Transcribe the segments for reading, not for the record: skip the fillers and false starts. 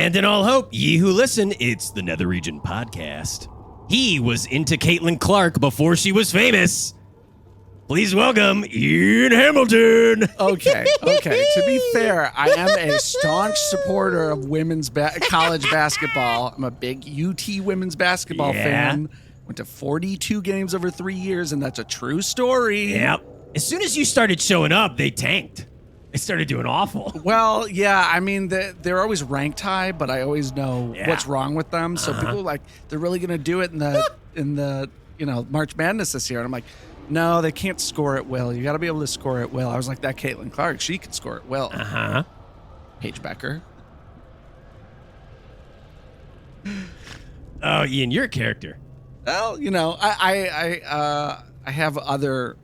Abandon all hope, ye who listen. It's the Nether Region podcast. He was into Caitlin Clark before she was famous. Please welcome Ian Hamilton. Okay. To be fair, I am a staunch supporter of women's college basketball. I'm a big UT women's basketball fan. Went to 42 games over 3 years, and that's a true story. Yep. As soon as you started showing up, they tanked. They started doing awful. Well, yeah, I mean, they're always ranked high, but I always know what's wrong with them. So people are like, they're really going to do it in the March Madness this year. And I'm like, no, they can't score at will. You got to be able to score at will. I was like, that Caitlin Clark, she can score at will. Paige Becker. Oh, Ian, you're a character. Well, I have other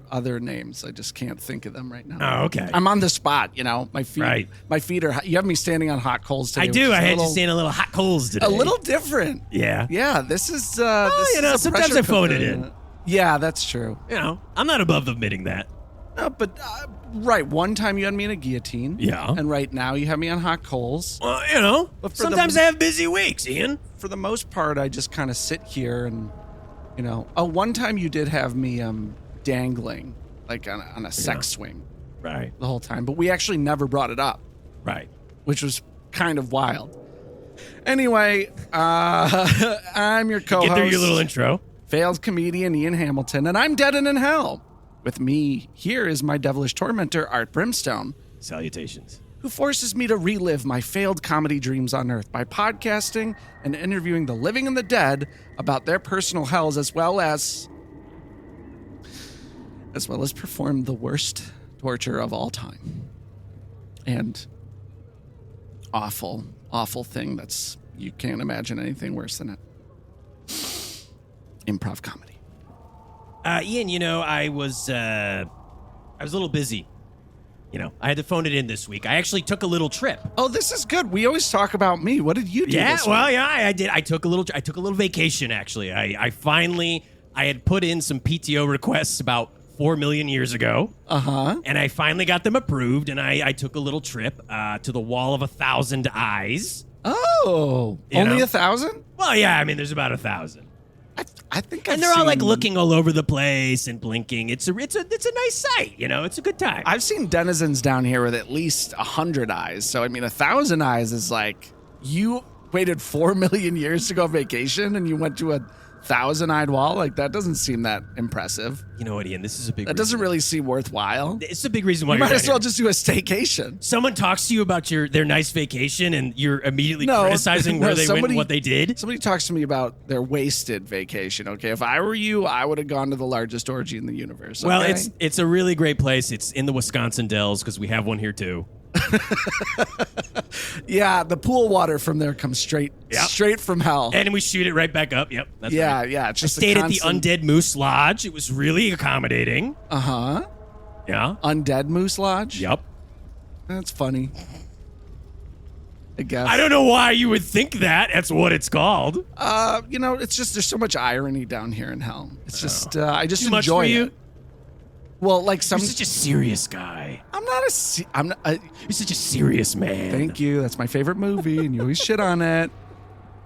names. I just can't think of them right now. Oh, okay. I'm on the spot, My feet, Right. My feet are. You have me standing on hot coals today. I do. I had you standing a little hot coals today. A little different. Yeah. Yeah. This is. Sometimes I phone it in. Yeah, that's true. I'm not above admitting that. No, but right. One time you had me in a guillotine. Yeah. And right now you have me on hot coals. Well, but sometimes I have busy weeks, Ian. For the most part, I just kind of sit here and. One time you did have me dangling, like on a sex swing. Right. The whole time. But we actually never brought it up. Right. Which was kind of wild. Anyway, I'm your co-host. Get through your little intro. Failed comedian Ian Hamilton, and I'm dead and in hell. With me here is my devilish tormentor, Art Brimstone. Salutations. Who forces me to relive my failed comedy dreams on Earth by podcasting and interviewing the living and the dead about their personal hells, as well as perform the worst torture of all time. And awful thing that's, you can't imagine anything worse than it. Improv comedy. Ian, I was a little busy. I had to phone it in this week. I actually took a little trip. Oh, this is good. We always talk about me. What did you do this week? I did. I took a little vacation, actually. I had put in some PTO requests about 4 million years ago. And I finally got them approved, and I took a little trip to the Wall of 1,000 Eyes. Oh, only 1,000? Well, yeah, there's about 1,000. I think and they're all like looking all over the place and blinking. It's a nice sight, It's a good time. I've seen denizens down here with at least 100 eyes. So 1,000 eyes is like you waited 4 million years to go on vacation and you went to a 1,000-eyed wall. Like that doesn't seem that impressive. You know what, Ian? This is a big. That doesn't really seem worthwhile. It's a big reason why you you're might as well here. just do a staycation. Someone talks to you about their nice vacation, and you're immediately criticizing where they went and what they did. Somebody talks to me about their wasted vacation. Okay, if I were you, I would have gone to the largest orgy in the universe. Okay? Well, it's a really great place. It's in the Wisconsin Dells because we have one here too. Yeah, the pool water from there comes straight from hell, and we shoot it right back up. Yep, that's right. Yeah. It's just I stayed at the Undead Moose Lodge. It was really accommodating. Yeah. Undead Moose Lodge. Yep. That's funny. I guess. I don't know why you would think that. That's what it's called. It's just there's so much irony down here in hell. It's just I just Too enjoy much for it. You? Well, like You're such a serious guy. I'm not You're such a serious man. Thank you. That's my favorite movie, and you always shit on it.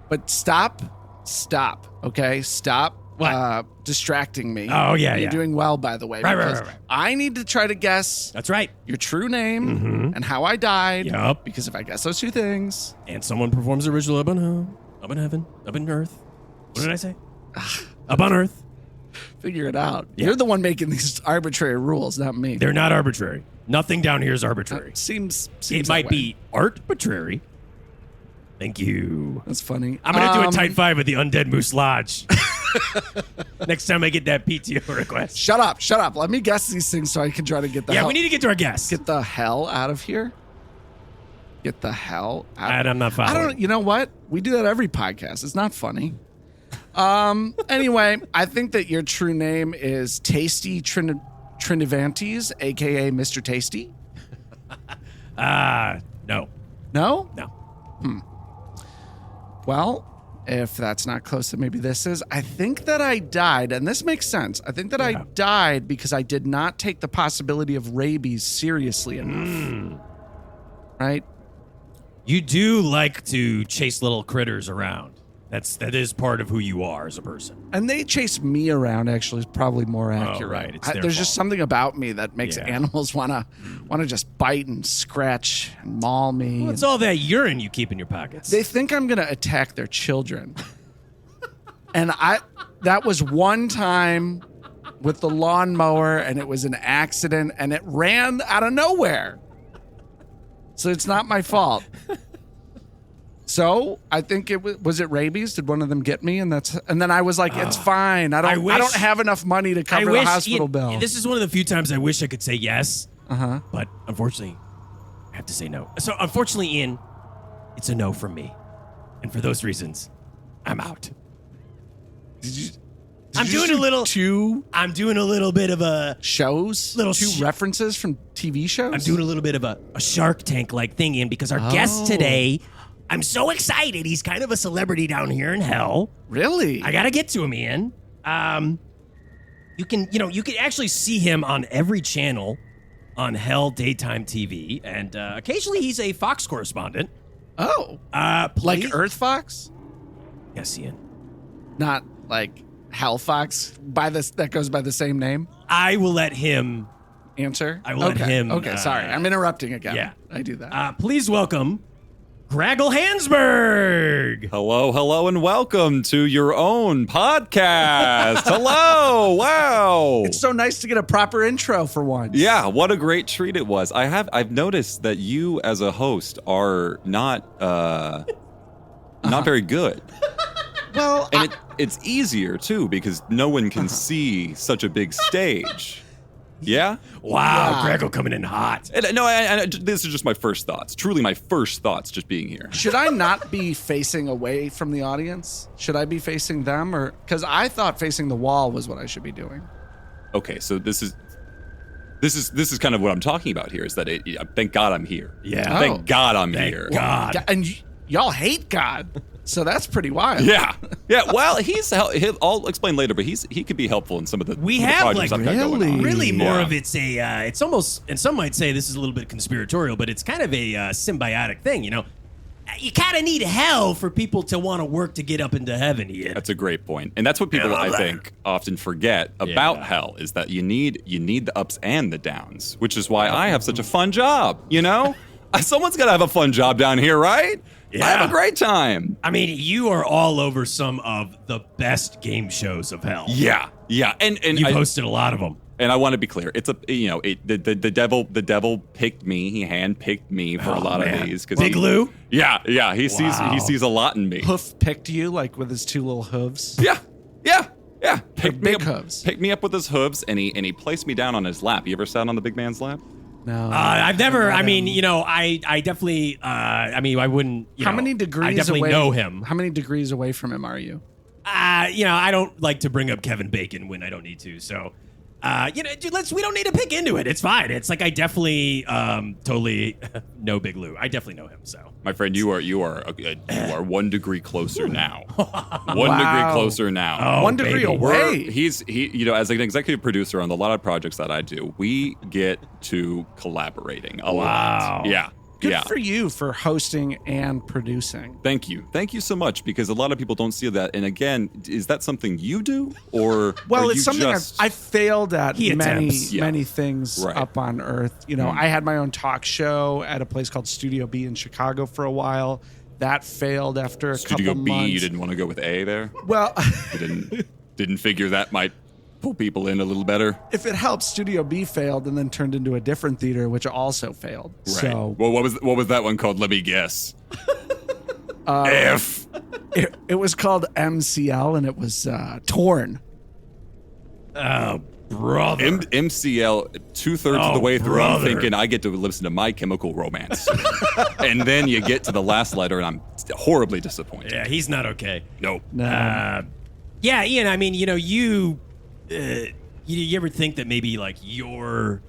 But stop. Okay, stop. What? Distracting me. Oh yeah, You're doing well, by the way. Right. I need to try to guess. That's right. Your true name and how I died. Yep. Because if I guess those two things, and someone performs the original up in heaven, up in earth. What did I say? Up on earth. Figure it out. Yeah. You're the one making these arbitrary rules, not me. They're not arbitrary. Nothing down here is arbitrary. Seems it might be arbitrary. Thank you. That's funny. I'm going to do a tight five at the Undead Moose Lodge. Next time I get that PTO request. Shut up. Let me guess these things so I can try to get the hell. We need to get to our guests. Get the hell out of here. Get the hell out. And I'm not following. You know what? We do that every podcast. It's not funny. Anyway, I think that your true name is Tasty Trinivantes, a.k.a. Mr. Tasty. No. No? No. Well, if that's not close to maybe this is, I think that I died, and this makes sense. I think that I died because I did not take the possibility of rabies seriously enough. Right? You do like to chase little critters around. That is part of who you are as a person. And they chase me around. Actually, is probably more accurate. Right. It's There's just something about me that makes animals wanna just bite and scratch and maul me. Well, it's all that urine you keep in your pockets. They think I'm gonna attack their children. And that was one time with the lawnmower, and it was an accident, and it ran out of nowhere. So it's not my fault. So I think was it rabies? Did one of them get me? And then I was like, it's fine. I don't have enough money to cover the hospital bill. This is one of the few times I wish I could say yes. But unfortunately, I have to say no. So unfortunately, Ian, it's a no from me. And for those reasons, I'm out. I'm doing a little bit of a shows, two references from TV shows. I'm doing a little bit of a Shark Tank like thing, Ian, because our guest today, I'm so excited. He's kind of a celebrity down here in hell. Really? I gotta get to him, Ian. You can actually see him on every channel on Hell Daytime TV, and occasionally he's a Fox correspondent. Oh, like Earth Fox? Yes, Ian. Not like Hell Fox that goes by the same name. I will let him answer. I will let him. Okay, sorry, I'm interrupting again. Yeah, I do that. Please welcome Graggle Handsburg. Hello, and welcome to your own podcast. Hello, wow. It's so nice to get a proper intro for once. Yeah, what a great treat it was. I've noticed that you as a host are not very good. Well, and it's easier too because no one can see such a big stage. Yeah? Wow, Graggle coming in hot. This is just my first thoughts. Truly my first thoughts just being here. Should I not be facing away from the audience? Should I be facing them? Or because I thought facing the wall was what I should be doing. Okay, so this is kind of what I'm talking about here is that thank God I'm here. Yeah. Thank God I'm here. God. And y'all hate God. So that's pretty wild. Yeah. Well, I'll explain later, but he could be helpful in some of the projects I've got going on. Really more of it's almost, and some might say this is a little bit conspiratorial, but it's kind of a symbiotic thing. You know, you kind of need hell for people to want to work to get up into heaven. Ian. That's a great point, and that's what people I think often forget about hell is that you need the ups and the downs, which is why I have such a fun job. You know, someone's got to have a fun job down here, right? Yeah. I have a great time. I mean, you are all over some of the best game shows of hell. Yeah, and you've hosted a lot of them. And I want to be clear, it's the devil picked me. He handpicked me for a lot of these. Big Lou? Yeah. He sees a lot in me. Hoof picked you like with his two little hooves. Yeah. Big hooves. Picked me up with his hooves, and he placed me down on his lap. You ever sat on the big man's lap? No, I've never. I mean, I definitely. I wouldn't. How many degrees? I definitely know him. How many degrees away from him are you? I don't like to bring up Kevin Bacon when I don't need to. So, we don't need to pick into it. It's fine. It's like I definitely, totally know Big Lou. I definitely know him. So, my friend, you are 1 degree closer now. 1 degree closer now. Oh, 1 degree away. He as an executive producer on a lot of projects that I do, we get to collaborating a lot. Yeah. Good for you for hosting and producing. Thank you so much, because a lot of people don't see that. And again, is that something you do, or well, it's something I failed at many things right. up on Earth. I had my own talk show at a place called Studio B in Chicago for a while. That failed after a couple months. Studio B, you didn't want to go with A there? Well, you didn't figure that might pull people in a little better. If it helps, Studio B failed and then turned into a different theater, which also failed. Right. So, well, what was that one called? Let me guess. F. It was called MCL, and it was torn. Oh, brother. MCL, 2/3 of the way through, I'm thinking I get to listen to My Chemical Romance. And then you get to the last letter, and I'm horribly disappointed. Yeah, he's not okay. Nope. No. Yeah, Ian, I mean, you ever think that maybe like you're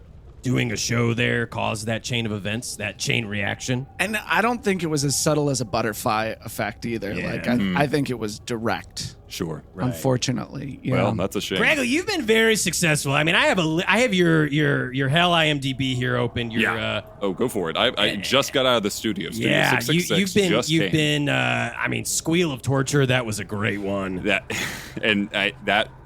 doing a show there caused that chain of events, that chain reaction? And I don't think it was as subtle as a butterfly effect either. Yeah. Like I think it was direct. Sure. Unfortunately. Yeah. Well, that's a shame. Graggle, you've been very successful. I mean, I have your Hell IMDb here open. Oh, go for it. I just got out of the studio. Studio Yeah, 666 you've been. I mean, Squeal of Torture. That was a great one.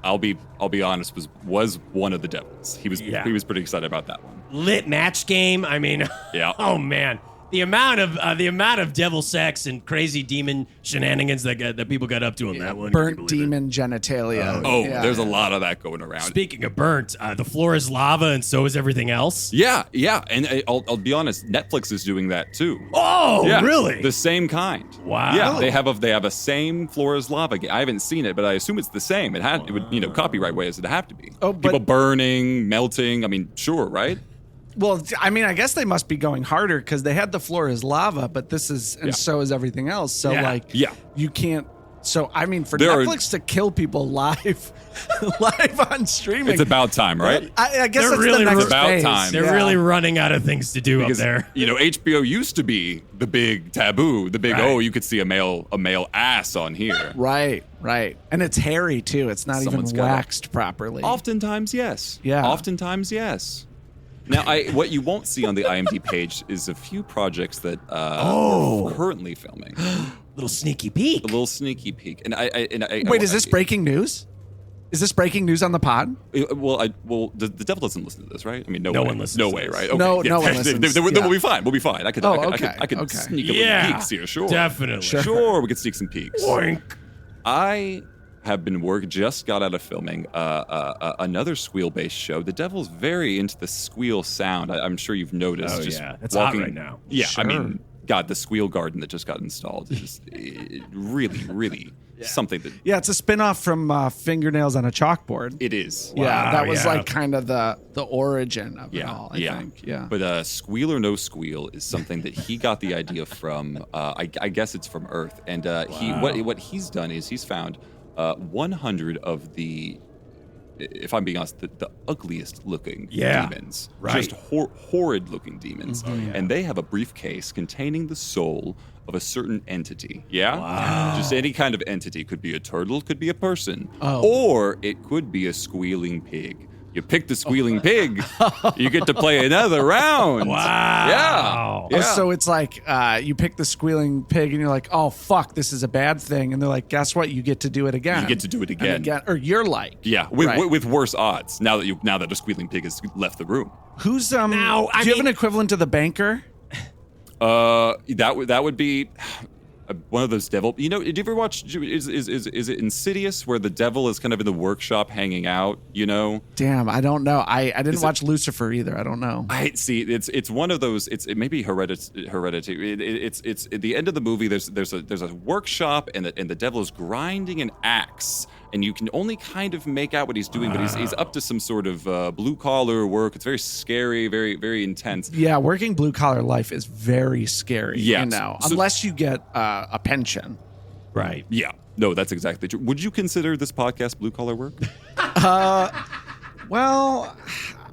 I'll be honest, was one of the devils. He was pretty excited about that one. Lit match game. I mean, yeah. Oh man. The amount of devil sex and crazy demon shenanigans that people got up to in that one. Burnt demon genitalia. There's a lot of that going around. Speaking of burnt, the floor is lava and so is everything else. Yeah. And I'll be honest, Netflix is doing that too. Oh, yeah, really? The same kind. Wow. Yeah, they have a same floor as lava game. I haven't seen it, but I assume it's the same. It would, copyright wise, it'd have to be. Oh, people burning, melting. I mean, sure, right? Well, I mean, I guess they must be going harder because they had the floor is lava, but this is, and so is everything else. So, you can't. So, I mean, for Netflix to kill people live on streaming, it's about time, right? I guess they're that's the next about phase. time. They're really running out of things to do because, up there. HBO used to be the big taboo, the big you could see a male ass on here. Right. And it's hairy too. It's not even waxed properly. Oftentimes, yes. Yeah. Oftentimes, yes. Now, what you won't see on the IMDb page is a few projects that we're currently filming. Little sneaky peek. A little sneaky peek. And Wait, is this breaking news? Is this breaking news on the pod? Well, the devil doesn't listen to this, right? I mean, no way. one listens. No to way, this. right? Okay, no one listens. Then we'll be fine. We'll be fine. I could sneak a little peeks here. Sure. Definitely. Sure, we could sneak some peeks. Oink. I have been just got out of filming another squeal-based show. The devil's very into the squeal sound. I'm sure you've noticed. That's hot right now. Yeah, sure. I mean, God, the squeal garden that just got installed is really, really something that... Yeah, it's a spin-off from Fingernails on a Chalkboard. It is. Yeah, that was like kind of the origin of it all, I think. Yeah. But Squeal or No Squeal is something that he got the idea from, I guess it's from Earth. And what he's done is he's found 100 of the, if I'm being honest, the ugliest looking demons. Right. Just horrid looking demons. And they have a briefcase containing the soul of a certain entity. Yeah? Wow. Just any kind of entity. Could be a turtle, could be a person. Or it could be a squealing pig. You pick the squealing pig, you get to play another round. Wow. Yeah. So it's like you pick the squealing pig and you're like, oh, fuck, this is a bad thing. And they're like, guess what? You get to do it again. You get to do it again. Or you're like. Yeah, with worse odds now that a squealing pig has left the room. Who's, do you have an equivalent to the banker? That would be one of those devil. Did you ever watch? Is it Insidious where the devil is kind of in the workshop hanging out? Damn, I don't know. I didn't watch Lucifer either. I don't know. I see. It's one of those. It may be hereditary. It's at the end of the movie. There's a workshop and the devil is grinding an axe. And you can only kind of make out what he's doing, but he's up to some sort of blue-collar work. It's very scary, very, very intense. Yeah, working blue-collar life is very scary, yes. unless you get a pension. Right. Yeah. No, that's exactly true. Would you consider this podcast blue-collar work? Well,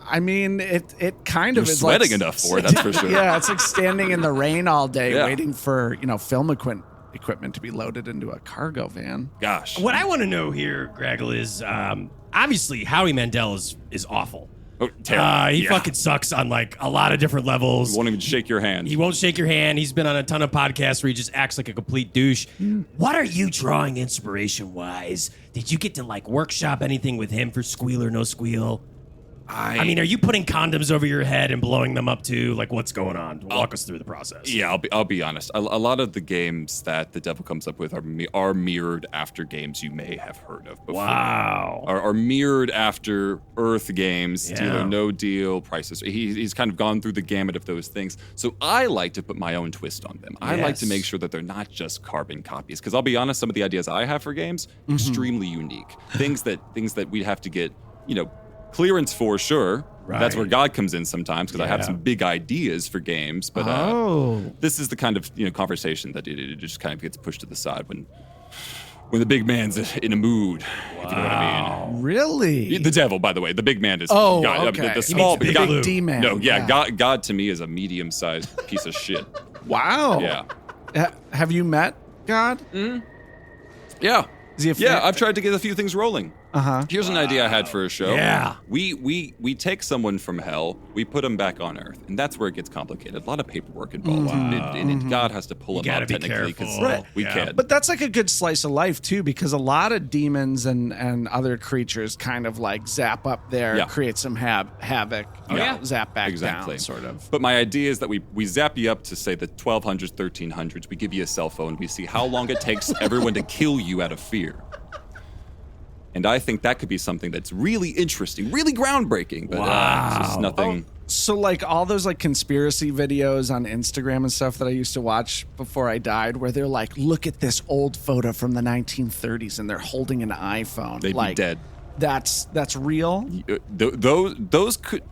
I mean, it kind of You're is sweating like, enough for it, that's for sure. Yeah, it's like standing in the rain all day Yeah. waiting for, film equipment to be loaded into a cargo van. Gosh. What I want to know here, Graggle, is obviously Howie Mandel is awful. Oh, terrible. He fucking sucks on like a lot of different levels. He won't even shake your hand. He won't shake your hand. He's been on a ton of podcasts where he just acts like a complete douche. What are you drawing inspiration-wise? Did you get to like workshop anything with him for Squeal or No Squeal? I mean, are you putting condoms over your head and blowing them up too? Like, what's going on? Walk us through the process. Yeah, I'll be honest. A lot of the games that the devil comes up with are mirrored after games you may have heard of before. Wow. Are mirrored after Earth games, Yeah. Deal or No Deal, prices. He's kind of gone through the gamut of those things. So I like to put my own twist on them. I like to make sure that they're not just carbon copies. Because I'll be honest, some of the ideas I have for games, extremely unique. Things that we'd have to get, clearance for, sure. Right. That's where God comes in sometimes because I have some big ideas for games. But this is the kind of conversation that it just kind of gets pushed to the side when the big man's in a mood. If you know what I mean. Really? The devil, by the way, the big man is. God, okay. The He small means God, big D-man. No, God to me is a medium-sized piece of shit. Wow. Yeah. Have you met God? Yeah. Is he a Yeah, I've tried to get a few things rolling. Here's an idea I had for a show. Yeah. We take someone from hell, we put them back on Earth, and that's where it gets complicated. A lot of paperwork involved. And God has to pull them gotta out be technically careful. because we Yeah. can't. But that's like a good slice of life too, because a lot of demons and other creatures kind of like zap up there, Yeah. create some havoc, you know, zap back Exactly. down, sort of. But my idea is that we zap you up to say the 1200s, 1300s. We give you a cell phone. We see how long it takes everyone to kill you out of fear. And I think that could be something that's really interesting, really groundbreaking. But it's just nothing. So like all those like conspiracy videos on Instagram and stuff that I used to watch before I died, where they're like, look at this old photo from the 1930s, and they're holding an iPhone. They'd like, be dead. That's real. Those could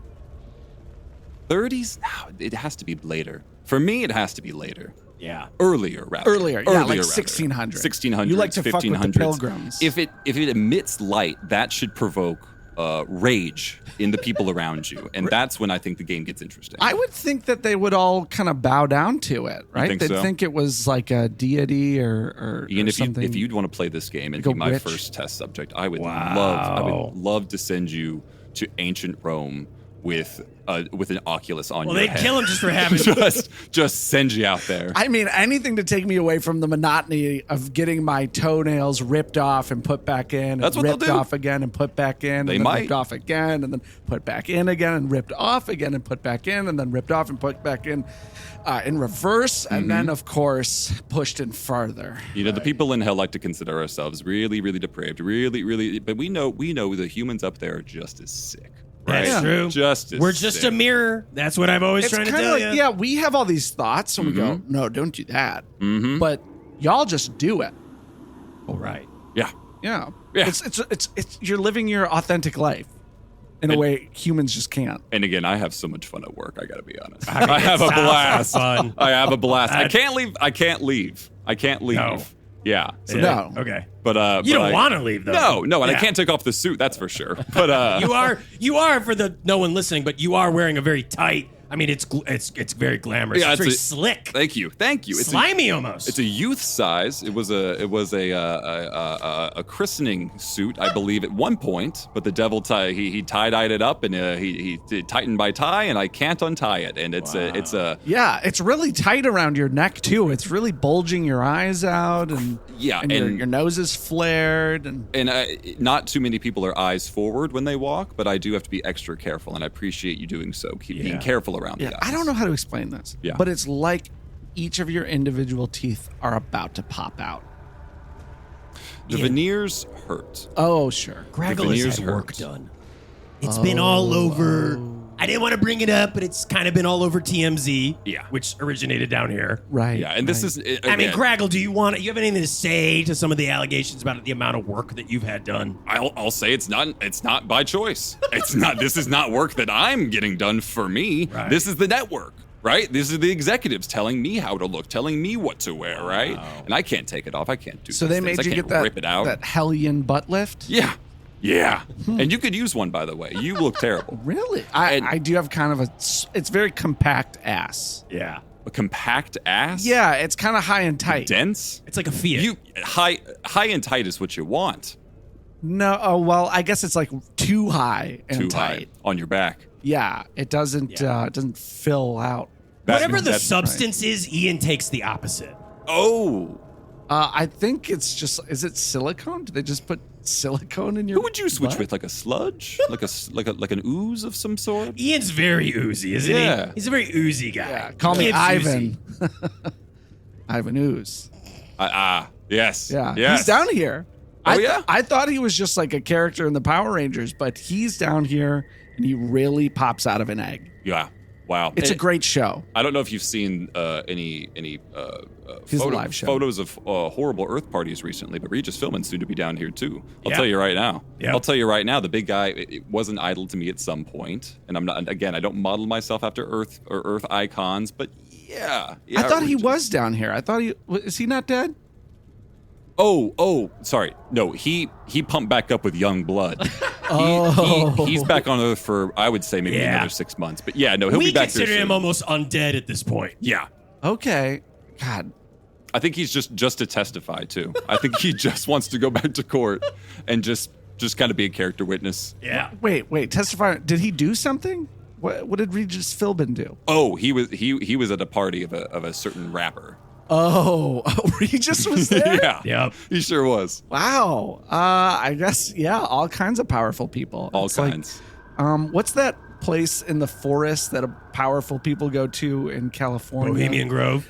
30s. No, it has to be later. For me, it has to be later. Yeah. Earlier, yeah, like 1600. 1600s. You like to fuck with the 1500s. pilgrims. If it emits light, that should provoke rage in the people around you, and that's when I think the game gets interesting. I would think that they would all kind of bow down to it, right? think They'd so? think it was like a deity or Ian, something. if you'd want to play this game and Like a be my witch? first test subject, I would Wow. love to send you to ancient Rome with an Oculus on Well, your they'd head. kill him just for having. just send you out there. I mean, anything to take me away from the monotony of getting my toenails ripped off and put back in, That's and what ripped they'll do. off again and put back in, They and then might. ripped off again, and then put back in again, and ripped off again, and put back in, and then ripped off and put back in reverse, and then of course pushed in farther. You know, the people in hell like to consider ourselves really, really depraved, really, but we know the humans up there are just as sick. Right? That's true. Just as We're just sick. a mirror. That's what I've always It's trying to kind of tell like, you. yeah, we have all these thoughts, and we go, no, don't do that. But y'all just do it. Oh, right. Yeah. Yeah. Yeah. It's you're living your authentic life in a way humans just can't. And again, I have so much fun at work. I got to be honest. I mean, I have it a sounds like blast. fun. I have a blast. I can't leave. No. Yeah. So, No. Okay. But You don't want to leave, though. No, and Yeah. I can't take off the suit. That's for sure. But You are for the no one listening, but you are wearing a very tight. I mean, it's very glamorous. Yeah, it's very it's slick. Thank you. It's Slimy almost. It's a youth size. It was a christening suit, I believe, at one point. But the devil he tie-dyed it up, and he tightened my tie, and I can't untie it. And it's a Yeah, it's really tight around your neck too. It's really bulging your eyes out, and and your nose is flared, and not too many people are eyes forward when they walk, but I do have to be extra careful, and I appreciate you doing so. Keep being careful around the eyes. I don't know how to explain this. Yeah. But it's like each of your individual teeth are about to pop out. The veneers hurt. Oh, sure. Graggle veneers has had work hurt. done. It's been all over. I didn't want to bring it up, but it's kind of been all over TMZ. Yeah. Which originated down here. Right. Yeah, and this is. I mean, Graggle, do you have anything to say to some of the allegations about the amount of work that you've had done? I'll say it's not by choice. It's not. This is not work that I'm getting done for me. Right. This is the network, right? This is the executives telling me how to look, telling me what to wear, right? And I can't take it off. I can't do. So these they things. made I you can't get rip it out. that hellion butt lift? Yeah. And you could use one, by the way. You look terrible. Really? And- I do have kind of it's very compact ass. Yeah. A compact ass. Yeah, it's kind of high and tight. Dense. It's like a Fiat. You high and tight is what you want. No, oh, well, I guess it's like too high and Too tight. high on your back. Yeah, it doesn't fill out. Whatever the that's substance is, Ian takes the opposite. Oh. I think it's just, is it silicone? Do they just put silicone in your Who would you switch butt? with? Like a sludge? like an ooze of some sort? Ian's very oozy, isn't Yeah. he? He's a very oozy guy. Yeah, call me Gibbs Ivan. oozy. Ivan Ooze. Yes. Yeah, Yes. he's down here. Oh, yeah? I thought he was just like a character in the Power Rangers, but he's down here and he really pops out of an egg. Yeah. Wow. It's a great show. I don't know if you've seen any His live show. photos of horrible Earth parties recently, but Regis Philbin's soon to be down here too. I'll Yeah. tell you right now. Yeah. I'll tell you right now. The big guy it wasn't idle to me at some point, and I'm not. Again, I don't model myself after Earth or Earth icons, but yeah. I thought he Regis. was down here. I thought is he not dead? Oh, sorry. No, he pumped back up with young blood. He's back on Earth for, I would say, maybe Yeah. another 6 months. But yeah, no, he'll We be back consider there him soon. almost undead at this point. Yeah. Okay. God. I think he's just to testify too. I think he just wants to go back to court and just kind of be a character witness. Yeah. Wait. Testify. Did he do something? What did Regis Philbin do? Oh, he was at a party of a certain rapper. Oh, Regis was there? Yeah. Yep. He sure was. Wow. I guess, yeah, all kinds of powerful people. All It's kinds. Like, what's that place in the forest that powerful people go to in California? Bohemian Grove.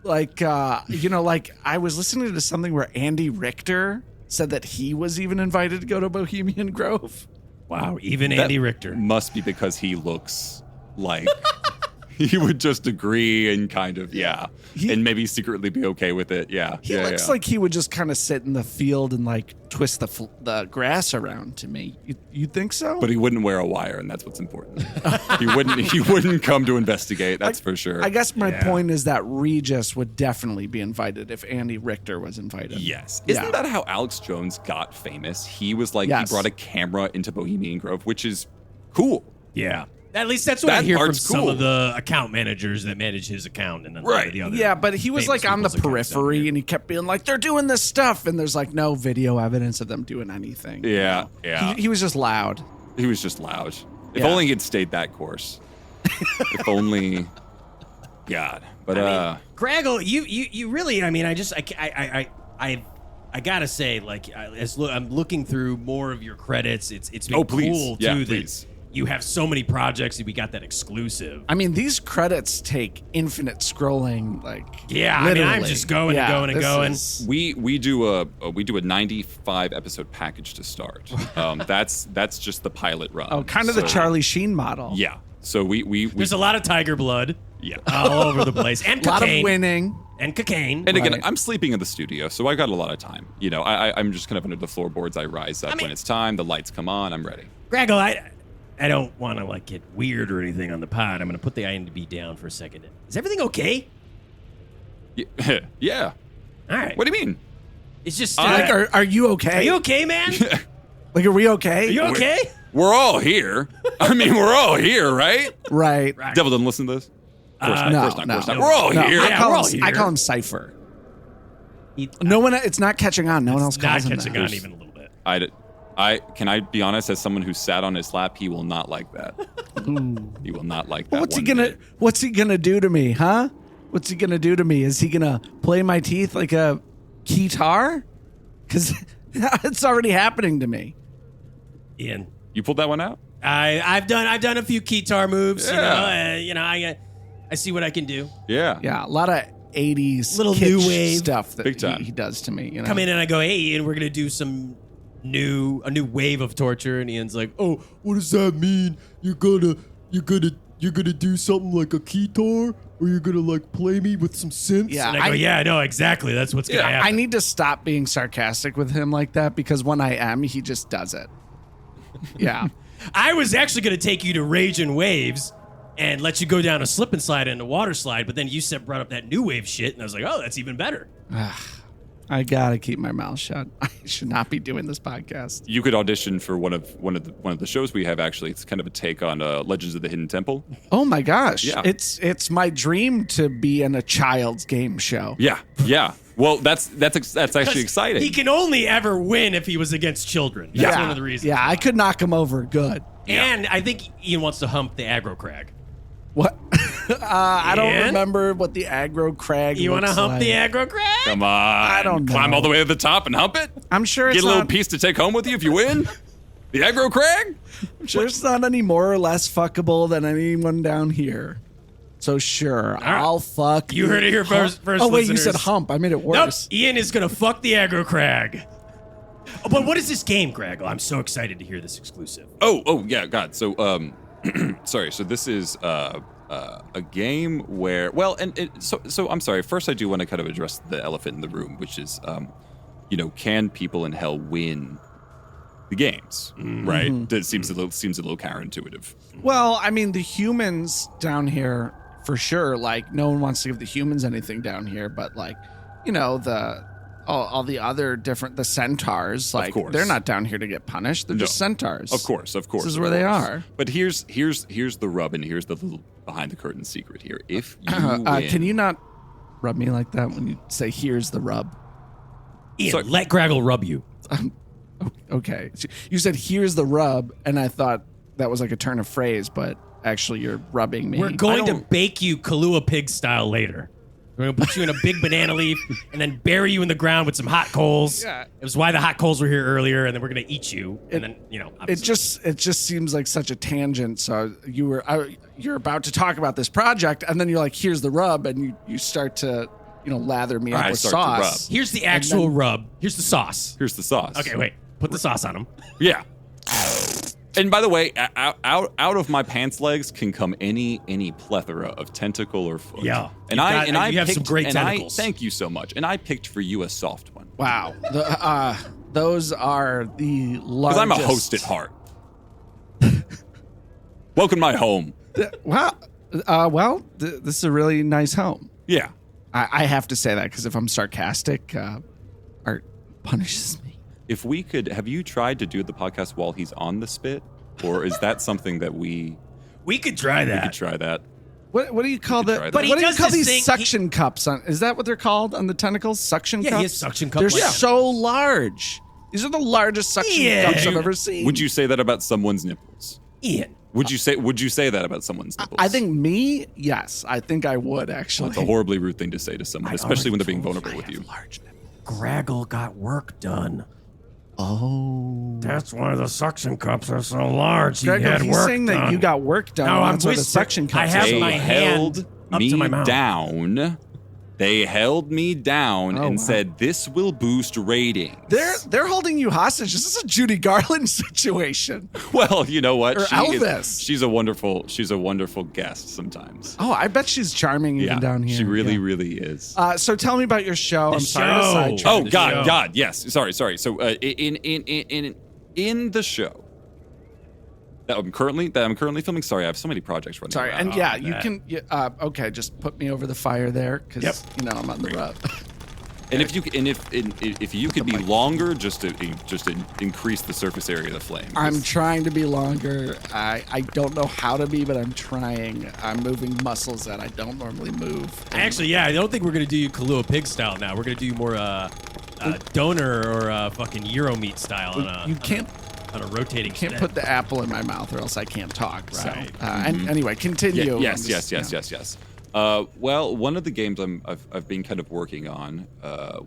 Like, like I was listening to something where Andy Richter said that he was even invited to go to Bohemian Grove. Wow, even Andy Richter. Must be because he looks like he would just agree and kind of, and maybe secretly be okay with it. Yeah. He looks like he would just kind of sit in the field and like twist the grass around to me. You think so? But he wouldn't wear a wire, and that's what's important. He wouldn't come to investigate, that's for sure. I guess my point is that Regis would definitely be invited if Andy Richter was invited. Yes. Isn't that how Alex Jones got famous? He was like, Yes. he brought a camera into Bohemian Grove, which is cool. Yeah. At least that's what I That hear from part's some cool. of the account managers that manage his account. And then Right. the other Yeah, but he was famous like on the people's accounts down periphery here. and he kept being like, they're doing this stuff. And there's like no video evidence of them doing anything. Yeah, yeah. He was just loud. He was just loud. If Yeah. only he had stayed that course. If only, God. But Graggle, you really, I mean, I gotta say, like, I'm looking through more of your credits. It's been please. cool, Yeah, too, please. that you have so many projects and we got that exclusive. I mean, these credits take infinite scrolling, like Yeah, I mean, literally. I'm just going and Yeah, going and this going. is- we do a 95 episode package to start. That's just the pilot run. Oh, kind of the So- Charlie Sheen model. Yeah. So we There's a lot of tiger blood yeah. all over the place. And A lot of cocaine. winning. And cocaine. And again, Right. I'm sleeping in the studio, so I got a lot of time. You know, I'm just kind of under the floorboards. I rise up when it's time. The lights come on. I'm ready. Graggle, I don't want to, like, get weird or anything on the pod. I'm going to put the IMDb down for a second. Is everything okay? Yeah. All right. What do you mean? It's just... Like, are you okay? are you okay, man? Like, are we okay? Are you okay? We're all here. I mean, we're all here, right? Right. Devil doesn't listen to this. Of course not. no, Of course not. no. Of course not. We're all No, here. Yeah, we're all I here. call him Cypher. He- No one. It's not catching on. No one else It's not calls him catching that. on even a little bit. I can I be honest, as someone who sat on his lap, he will not like that. He will not like that. What's he gonna do to me, huh? What's he gonna do to me? Is he gonna play my teeth like a guitar? Because it's already happening to me. Ian. You pulled that one out? I've done a few keytar moves. Yeah. I see what I can do. Yeah. Yeah, a lot of '80s Little kitsch new wave. stuff that Big time. he does to me. You know? Come in and I go, hey, Ian, we're gonna do some a new wave of torture, and Ian's like, oh, what does that mean? You're gonna do something like a keytar, or you're gonna like play me with some synths? Yeah, and I go, yeah, I know exactly. That's what's gonna happen. I need to stop being sarcastic with him like that because when I am, he just does it. Yeah. I was actually gonna take you to Raging Waves and let you go down a slip and slide and a water slide, but then you brought up that new wave shit, and I was like, oh, that's even better. I gotta keep my mouth shut. I should not be doing this podcast. You could audition for one of the shows we have. Actually, it's kind of a take on Legends of the Hidden Temple. Oh my gosh! Yeah. It's my dream to be in a child's game show. Yeah. Well, that's actually exciting. He can only ever win if he was against children. That's one of the reasons. Yeah, I could knock him over good. And I think Ian wants to hump the aggro crag. What? I don't And? remember what the aggro crag. You want to looks hump like. the aggro crag? Come on. I don't Climb know. all the way to the top and hump it. I'm sure it's Get a little not. piece to take home with you if you win. The aggro crag. I'm sure it's not any more or less fuckable than anyone down here. So sure, I'll fuck. You heard it here first. Oh wait, you listeners. said hump. I made it Nope. worse. Ian is gonna fuck the aggro crag. Oh, but what is this game, Graggle? I'm so excited to hear this exclusive. Oh yeah, God. So sorry. So this is a game where so I'm sorry. First, I do want to kind of address the elephant in the room, which is can people in hell win the games? Right. That seems a little counterintuitive. Well, I mean, the humans down here, for sure. Like, no one wants to give the humans anything down here, but like, all the other the centaurs, like, course. they're not down here to get punished. They're just centaurs. Of course. This is where they are. But here's the rub, and here's the little behind the curtain secret here. If you win, can you not rub me like that when you say, here's the rub? Ian, let Graggle rub you. Okay. You said, here's the rub, and I thought that was like a turn of phrase, but actually you're rubbing me. We're going to bake you Kahlua pig style later. We're going to put you in a big banana leaf and then bury you in the ground with some hot coals. Yeah. It was why the hot coals were here earlier, and then we're going to eat you. And then, it just seems like such a tangent. So you're about to talk about this project, and then you're like, here's the rub, and you start to, lather me up with sauce. Here's the actual rub. Here's the sauce. Here's the sauce. Okay, wait. Put the sauce on him. Yeah. And by the way, out of my pants legs can come any plethora of tentacle or foot. Yeah. And I you have picked, some great tentacles. Thank you so much. And I picked for you a soft one. Wow. Those are the largest. Because I'm a host at heart. Welcome to my home. Wow. This is a really nice home. Yeah. I have to say that because if I'm sarcastic, Art punishes me. If we could, have you tried to do the podcast while he's on the spit? Or is that something that we could try that. We could try that. What do you call that? What do you call these suction cups? Is that what they're called on the tentacles? Suction cups? Yeah, he has suction cups. They're like that. so large. These are the largest suction cups I've ever seen. Would you say that about someone's nipples? Ian. Would you say that about someone's nipples? I think me, yes. I think I would, actually. That's a horribly rude thing to say to someone, especially when they're being vulnerable with you. Large nipples. Graggle got work done. Oh. That's why the suction cups are so large. Greg, he's saying that you got work done. No, that's why the suction cups I have they my hand up to my mouth. Down. They held me down and said, "This will boost ratings." They're holding you hostage. This is a Judy Garland situation. Well, you know what? Or Elvis. She's a wonderful guest sometimes. Oh, I bet she's charming even down here. She really is. So tell me about your show. I'm sorry to sidetrack. Oh God, yes. Sorry. So in the show that I'm currently filming. Sorry, I have so many projects running. Sorry, around. and you can. Okay, just put me over the fire there because I'm on the rub. And if you could be longer, just to increase the surface area of the flame. I'm trying to be longer. I don't know how to be, but I'm trying. I'm moving muscles that I don't normally move. Actually, I don't think we're gonna do you Kahlua pig style now. We're gonna do you more donor or fucking Euro meat style. On a rotating. You can't put the apple in my mouth, or else I can't talk. Right. So, and anyway, continue. Yes. Well, one of the games I've been kind of working on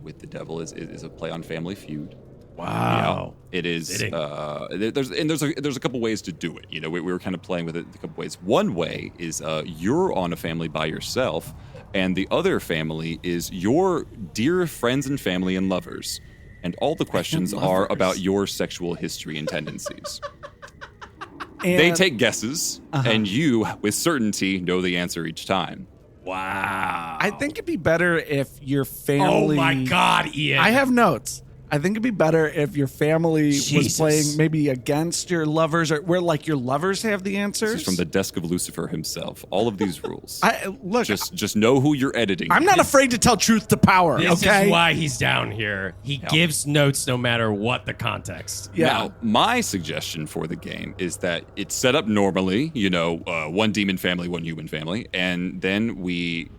with the devil is a play on Family Feud. Wow. It is. There's a couple ways to do it. You know, we were kind of playing with it a couple ways. One way is you're on a family by yourself, and the other family is your dear friends and family and lovers. And all the questions are about your sexual history and tendencies. And they take guesses, and you, with certainty, know the answer each time. Wow. I think it'd be better if your family... Oh, my God, Ian. I have notes. I think it'd be better if your family was playing maybe against your lovers, or where like your lovers have the answers. This is from the desk of Lucifer himself. All of these rules. Look, just know who you're editing. I'm not afraid to tell truth to power. This is why he's down here. He gives notes no matter what the context. Yeah. Now, my suggestion for the game is that it's set up normally. You know, one demon family, one human family, and then we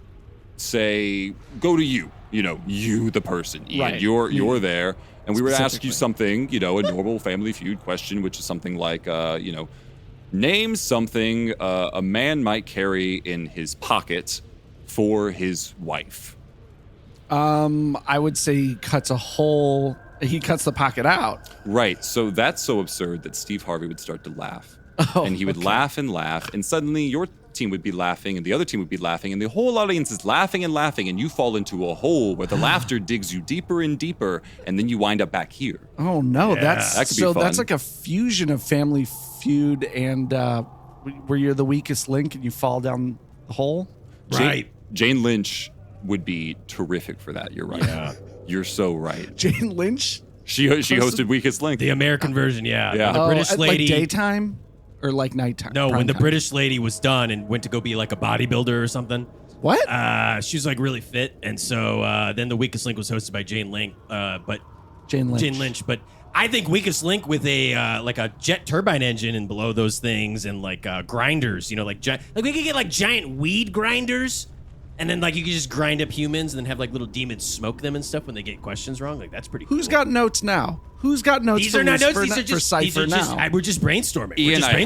say, "Go to you." You know, you, the person, Ian, right. You're there, and we would ask you something, you know, a normal Family Feud question, which is something like, name something a man might carry in his pocket for his wife. I would say he cuts the pocket out. Right. So that's so absurd that Steve Harvey would start to laugh. And he would laugh, and suddenly your team would be laughing, and the other team would be laughing, and the whole audience is laughing, and you fall into a hole where the laughter digs you deeper and deeper, and then you wind up back here. Oh no, that could be fun. That's like a fusion of Family Feud and where you're the weakest link and you fall down the hole. Right. Jane Lynch would be terrific for that. You're right. Yeah. You're so right. Jane Lynch? She hosted Weakest Link. The American version, yeah. Yeah. The British lady. Like daytime or like nighttime? No, when the British lady was done and went to go be like a bodybuilder or something. What? She was like really fit, and so then the Weakest Link was hosted by Jane Lynch. Jane Lynch. But I think Weakest Link with a like a jet turbine engine and below those things and like grinders, you know, like we could get like giant weed grinders And then like you could just grind up humans and then have like little demons smoke them and stuff when they get questions wrong. Like that's pretty cool. Who's got notes now? Who's got notes? These are not notes. These are for just Cypher now. We're just brainstorming. Ian, I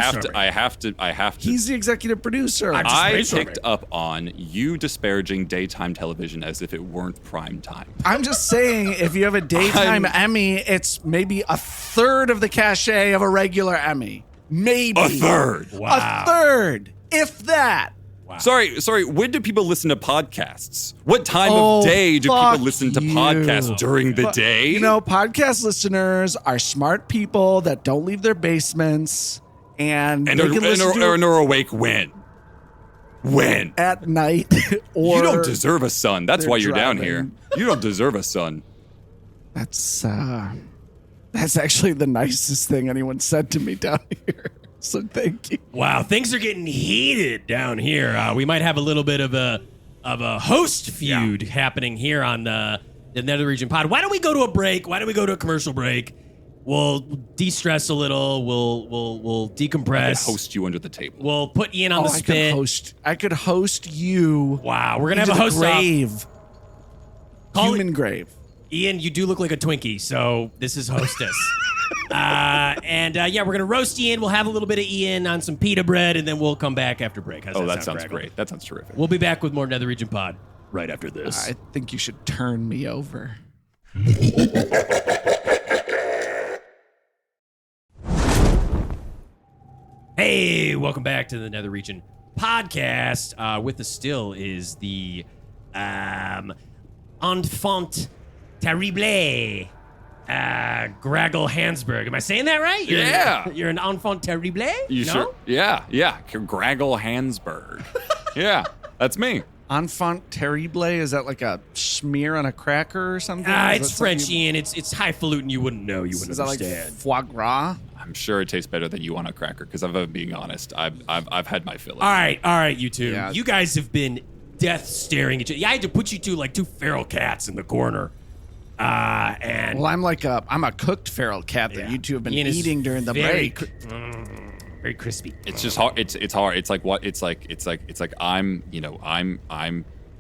have to. He's the executive producer. I picked up on you disparaging daytime television as if it weren't prime time. I'm just saying, if you have a daytime Emmy, it's maybe a third of the cachet of a regular Emmy. Maybe a third. Wow. A third, if that. Wow. Sorry. When do people listen to podcasts? What time of day do people listen to podcasts during the day? You know, podcast listeners are smart people that don't leave their basements and are awake when? When? At night. Or you don't deserve a son. That's why you're driving. down here. You don't deserve a son. That's actually the nicest thing anyone said to me down here. So thank you. Wow, things are getting heated down here. We might have a little bit of a host feud happening here on the Nether Region Pod. Why don't we go to a break? Why don't we go to a commercial break? We'll de-stress a little. We'll decompress. I can host you under the table. We'll put Ian on the spit. I could host you. Wow, we're gonna have a host grave. Human it, grave. Ian, you do look like a Twinkie, so this is hostess. We're gonna roast Ian. We'll have a little bit of Ian on some pita bread, and then we'll come back after break. How's that sounds Graggle? great. That sounds terrific. We'll be back with more Nether Region Pod right after this. I think you should turn me over. Hey, welcome back to the Nether Region Podcast. With us still is the enfant terrible, Graggle Handsburg. Am I saying that right? You're an enfant terrible? You sure? Yeah. Graggle Handsburg. Yeah, that's me. Enfant terrible? Is that like a smear on a cracker or something? It's French, Ian. It's highfalutin. You wouldn't know. You wouldn't is understand. That like foie gras? I'm sure it tastes better than you on a cracker, because if I'm being honest, I've had my fill. All right, you two. Yeah. You guys have been death staring at you. Yeah, I had to put you two like two feral cats in the corner. And well, I'm a cooked feral cat that you two have been eating during the break. Very crispy. It's just hard. It's hard. It's like what? It's like I'm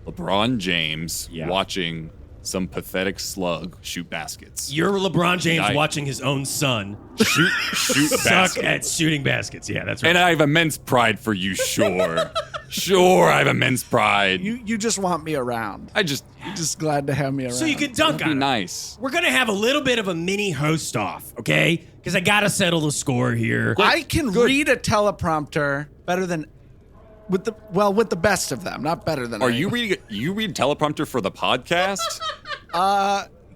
LeBron James watching some pathetic slug shoot baskets. You're LeBron James watching his own son shoot suck at shooting baskets. Yeah, that's right. And I have immense pride for you, sure. Sure, I have immense pride. You just want me around. You're just glad to have me around. So you can dunk on be him. Nice. We're going to have a little bit of a mini host off, okay? Because I got to settle the score here. I can read a teleprompter better than with the best of them, not better than. Are you reading? You read teleprompter for the podcast?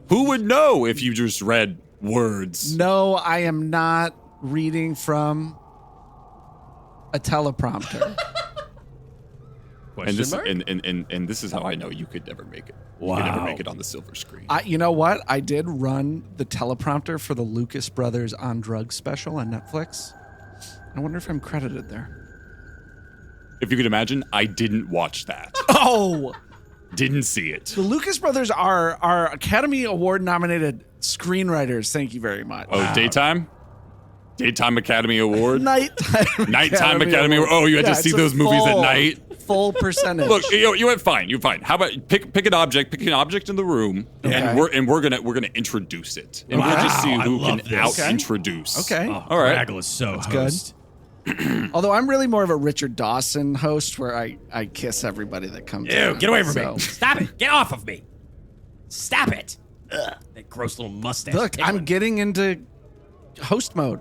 Who would know if you just read words? No, I am not reading from a teleprompter. And this is how I know you could never make it. Wow. You could never make it on the silver screen. You know what? I did run the teleprompter for the Lucas Brothers on Drugs special on Netflix. I wonder if I'm credited there. If you could imagine, I didn't watch that. Oh! Didn't see it. The Lucas Brothers are Academy Award nominated screenwriters. Thank you very much. Oh, daytime? Daytime Academy Award? Nighttime Academy Award. Oh, you had to see those movies at night? Full percentage. Look, you went fine. You're fine. How about pick an object in the room, and we're gonna introduce it, and we'll just see who can out-introduce. Okay. Oh, all right. Graggle is so That's host. good. Although I'm really more of a Richard Dawson host, where I kiss everybody that comes. Ew, get away from me. Stop it. Get off of me. Stop it. Ugh, that gross little mustache. Look, I'm getting into host mode.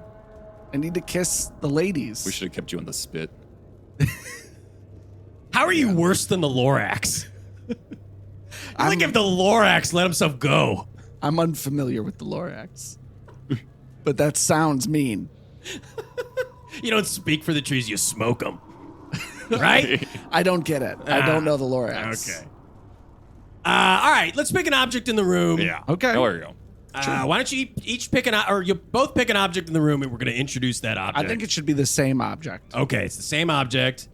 I need to kiss the ladies. We should have kept you on the spit. How are you worse than the Lorax? I think if the Lorax let himself go. I'm unfamiliar with the Lorax. But that sounds mean. You don't speak for the trees, you smoke them. Right? I don't get it. I don't know the Lorax. Okay. All right, let's pick an object in the room. Yeah. Okay. There we go. Why don't you each pick or you both pick an object in the room, and we're going to introduce that object. I think it should be the same object. Okay, it's the same object.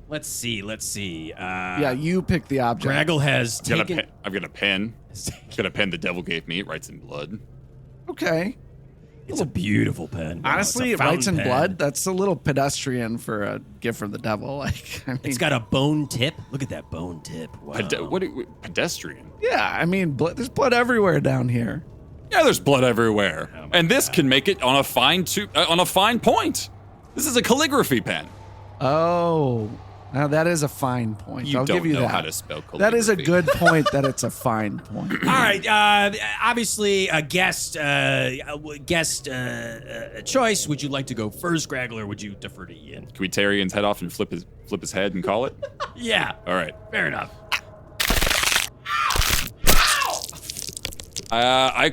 Let's see. Yeah, you pick the object. Graggle has taken... I've got a pen. Got a pen the devil gave me. It writes in blood. Okay. It's a beautiful pen. Wow, Honestly, it's it a writes in fountain blood. pen. That's a little pedestrian for a gift from the devil. Like, I mean, It's got a bone tip. Look at that bone tip. Wow. Pedestrian? yeah. I mean, there's blood everywhere down here. Yeah, there's blood everywhere. Oh my And this God. can make it on a fine point. This is a calligraphy pen. Oh, now that is a fine point. You I'll don't give you know that. how to spell That is a calligraphy. good point. That it's a fine point. All right. Obviously, a guest choice. Would you like to go first, Graggle, or would you defer to Ian? Can we tear Ian's head off and flip his head and call it? Yeah. All right. Fair enough. I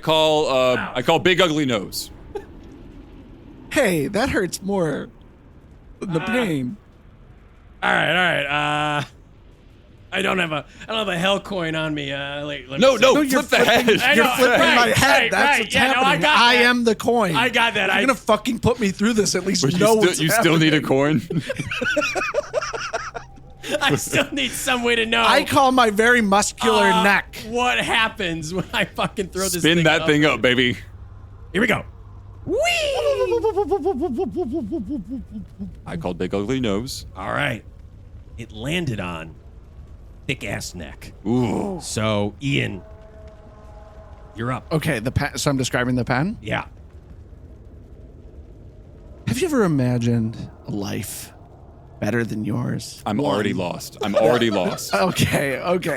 call Big Ugly Nose. Hey, that hurts more than the pain. All right. I don't have a hell coin on me. Let me No, see. flip the head. I You're know, flipping right, my head. right, That's right. what's Yeah, no, happening. I got that. am the coin. I got that. You're gonna fucking put me through this. At least But know what's you still need a happening. coin. I still need some way to know. I call my very muscular neck. What happens when I fucking throw this Spin thing that up? thing up, baby. Here we go. I called Big Ugly Nose. All right. It landed on thick ass neck. Ooh. So, Ian, you're up. Okay, the pen. So I'm describing the pen. Yeah. Have you ever imagined a life better than yours? I'm already lost. Okay.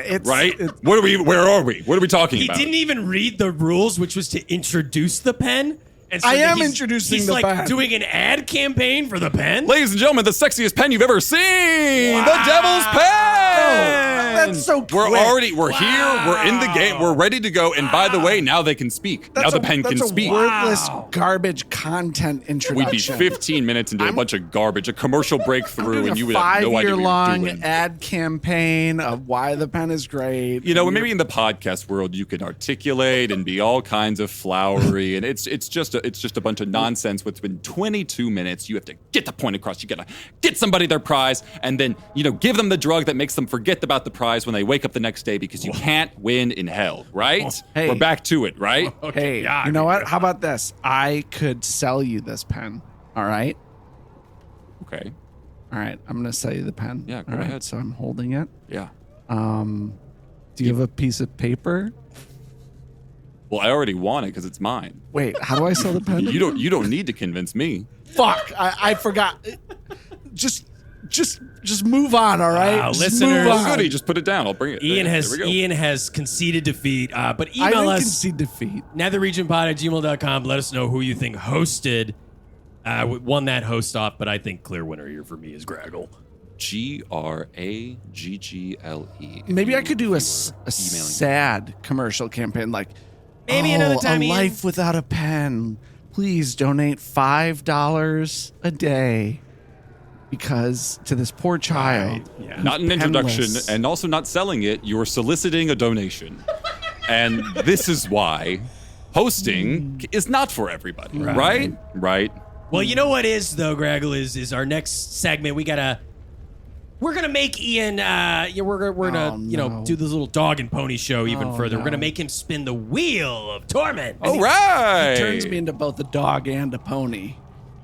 It's Right? it's- Where are we? What are we talking He about? didn't even read the rules, which was to introduce the pen. And so I then am he's- introducing he's the like pen. doing an ad campaign for the pen. Ladies and gentlemen, the sexiest pen you've ever seen! Wow. The Devil's Pen! that's so We're quick. we're here, we're in the game, we're ready to go, and by the way, now they can speak. Now the pen can that's speak. a worthless Wow. garbage content We'd be introduction. 15 minutes into a bunch of garbage, a commercial breakthrough, Doing and you a would have no idea what you're five-year-long doing. ad campaign of why the pen is great. You know, maybe in the podcast world you can articulate and be all kinds of flowery, and it's just a bunch of nonsense. What's been 22 minutes? You have to get the point across. You gotta get somebody their prize, and then give them the drug that makes them forget about the prize when they wake up the next day because you can't win in hell, right? Hey. We're back to it, right? Hey, yeah, you know I what? mean, How about this? I could sell you this pen. All right. Okay. All right. I'm gonna sell you the pen. Yeah, go All right, ahead. So I'm holding it. Yeah. Do you have a piece of paper? Well, I already want it because it's mine. Wait, how do I sell the pen? You don't need to convince me. Fuck! I forgot. Just move on. All right. Wow, Just listeners. move Oh, on. goody, just put it down. I'll bring it. Ian There we go. has conceded defeat. But I email didn't us concede defeat. netherregionpod@gmail.com. Let us know who you think hosted. Won that host off, but I think clear winner here for me is Graggle. Graggle. Maybe I could do a Emailing. sad commercial campaign like Maybe another time, a Ian. life without a pen. Please donate $5 a day because to this poor child. Yeah. Not an introduction, Penless. and also not selling it. You're soliciting a donation, and this is why hosting is not for everybody, right? Right. Well, you know what is though, Graggle is our next segment. We're gonna make Ian. We're gonna Oh, no. do this little dog and pony show even Oh, further. no. We're gonna make him spin the wheel of torment. All right. Turns me into both a dog and a pony.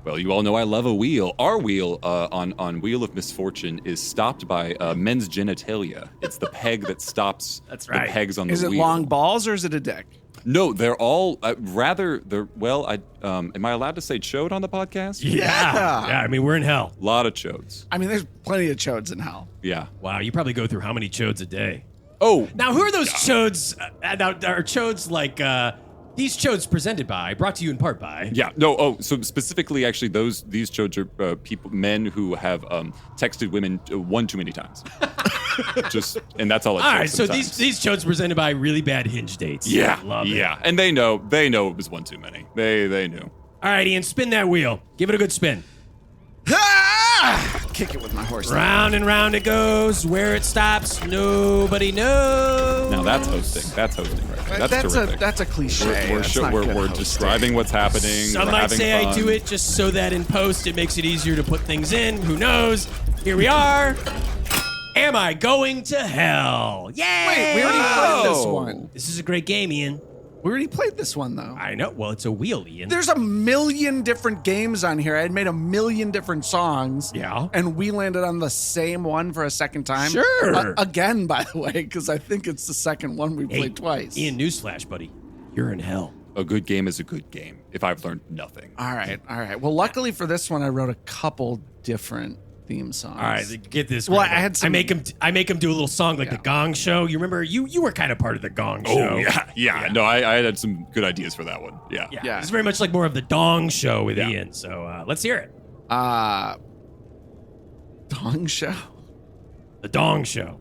Well, you all know I love a wheel. Our wheel on Wheel of Misfortune is stopped by men's genitalia. It's the peg that stops That's the right. pegs on Is the it wheel. long balls or is it a dick? No, they're all am I allowed to say chode on the podcast? Yeah. I mean, we're in hell. A lot of chodes. I mean, there's plenty of chodes in hell. Yeah. Wow, you probably go through how many chodes a day? Oh, Now, who are those chodes? Now, are chodes like these chodes presented by, brought to you in part by? yeah. No. Oh, so specifically, actually, these chodes are men who have texted women one too many times. And that's all. It All takes right, so sometimes. these chodes presented by really bad hinge dates. Yeah. Love it. Yeah. And they know it was one too many. They knew. All right, Ian, spin that wheel. Give it a good spin. Kick it with my horse. Round and round it goes. Where it stops, nobody knows. Now that's hosting. That's hosting right there. That's terrific. That's a cliche. We're That's not good we're hosting. describing what's happening. Some we're might having say fun. I do it just so that in post it makes it easier to put things in. Who knows? Here we are. Am I going to hell? Yay! Wait, we already played this Oh. one. This is a great game, Ian. We already played this one, though. I know. Well, it's a wheel, Ian. There's a million different games on here. I had made a million different songs. Yeah. And we landed on the same one for a second time. Sure. Again, by the way, because I think it's the second one we played twice. Ian, newsflash, buddy. You're in hell. A good game is a good game, if I've learned nothing. All right. Well, luckily for this one, I wrote a couple different theme songs. All right, get this. Well, Graggle. I had some- I make him do a little song like the Gong Show. You remember you were kind of part of the Gong Show. Oh, yeah. No, I had some good ideas for that one. Yeah. Yeah. It's very much like more of the Dong Show with Ian. So let's hear it. Dong Show. The Dong Show.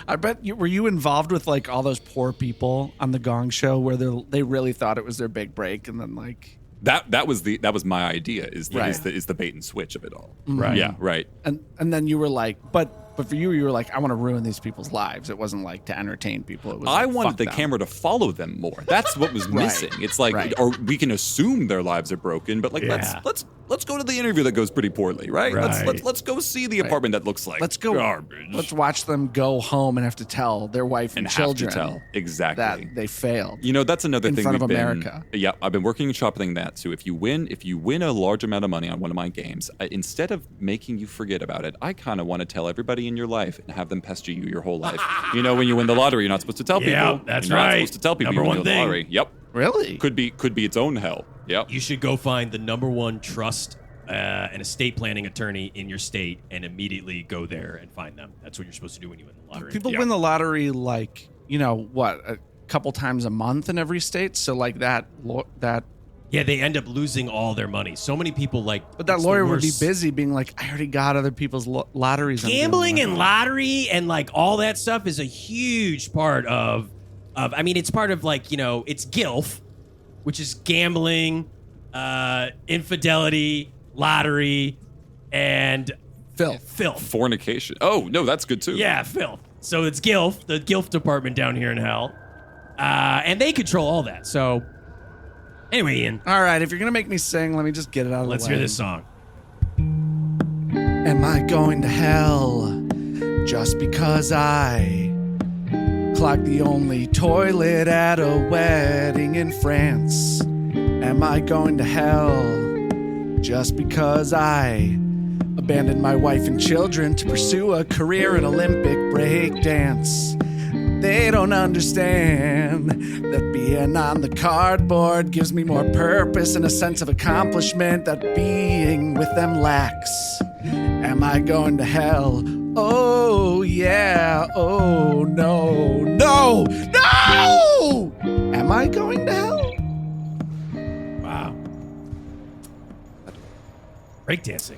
I bet were you involved with like all those poor people on the Gong Show where they really thought it was their big break and then like That was my idea is Right. the bait and switch of it all. Right. Yeah, right. and then you were like, but for you were like, I want to ruin these people's lives. It wasn't like to entertain people. It was I like, wanted fuck the them. camera to follow them more. That's what was Right. missing. It's like, Right. or we can assume their lives are broken, but like Yeah. let's go to the interview that goes pretty poorly, right? Right. Let's go see the apartment that looks like Let's go. garbage. Let's watch them go home and have to tell their wife and and children have to tell exactly that they failed. You know, that's another in thing front we've of been. America. Yeah, I've been working and shopping that too. If you win a large amount of money on one of my games, instead of making you forget about it, I kind of want to tell everybody in your life and have them pester you your whole life. You know, when you win the lottery, you're not supposed to tell Yeah, people. that's you're not right. supposed to tell people Number you one win the thing. lottery. Yep. Really? Could be its own hell. Yep. You should go find the number one trust an estate planning attorney in your state and immediately go there and find them. That's what you're supposed to do when you win the lottery. People win the lottery like, a couple times a month in every state. So like that Yeah, they end up losing all their money. So many people but that it's the lawyer would be worst. busy being like, I already got other people's lotteries. I'm Gambling doing and that." lottery and like all that stuff is a huge part of I mean, it's part of like, it's GILF, which is gambling, infidelity, lottery, and filth. Fornication. Oh no, that's good too. Yeah, filth. So it's GILF, the GILF department down here in hell. And they control all that. So anyway, Ian, All right, if you're gonna make me sing, let me just get it out of let's the way. hear this song. Am I going to hell just because I clogged the only toilet at a wedding in France? Am I going to hell just because I abandoned my wife and children to pursue a career in Olympic breakdance? They don't understand that being on the cardboard gives me more purpose and a sense of accomplishment that being with them lacks. Am I going to hell? Oh, yeah. Oh, no. No! No! Am I going to hell? Wow. Breakdancing.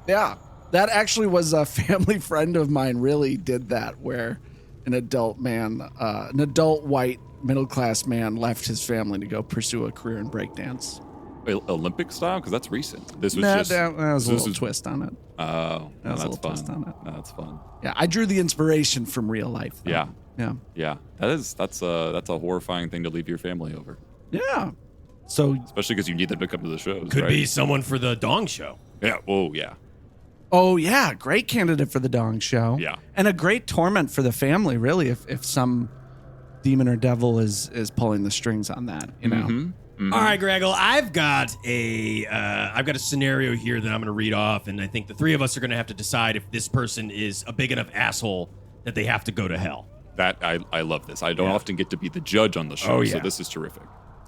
Yeah. That actually was a family friend of mine really did that, where an adult white middle-class man left his family to go pursue a career in breakdance. Olympic style, because that's recent. This was That was a this little twist on it. Oh, That was a that's little fun. twist on it. That's fun. Yeah, I drew the inspiration from real life. though. Yeah. Yeah. Yeah, that's a horrifying thing to leave your family over, Yeah. So, especially because you need them to come to the shows. Could right? be someone for the Dong Show. Yeah. Oh, yeah. oh yeah, great candidate for the Dong Show. Yeah. And a great torment for the family, really, if some demon or devil is pulling the strings on that, you know. Mm-hmm. All right, Graggle, I've got a scenario here that I'm going to read off, and I think the three of us are going to have to decide if this person is a big enough asshole that they have to go to hell. That I love this. I don't often get to be the judge on the show, Oh, so yeah. this is terrific.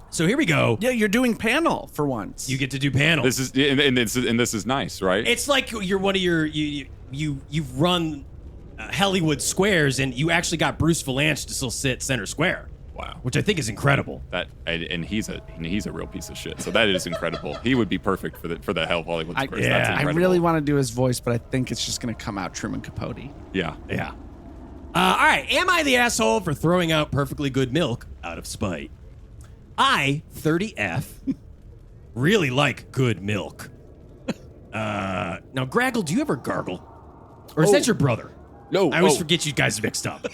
So here we go. Yeah, you're doing panel for once. You get to do panel. This is and this is nice, right? It's like you're one of your you've run Hollywood squares, and you actually got Bruce Valanche to still sit center square. Wow. Which I think is incredible. And he's a real piece of shit. So that is incredible. He would be perfect for the Hell Hollywood Squares. That's I incredible. really want to do his voice, but I think it's just going to come out Truman Capote. Yeah. Yeah. All right. Am I the asshole for throwing out perfectly good milk out of spite? I, 30F, really like good milk. Now, Graggle, do you ever gargle? Or is that your brother? No. I always forget you guys mixed up.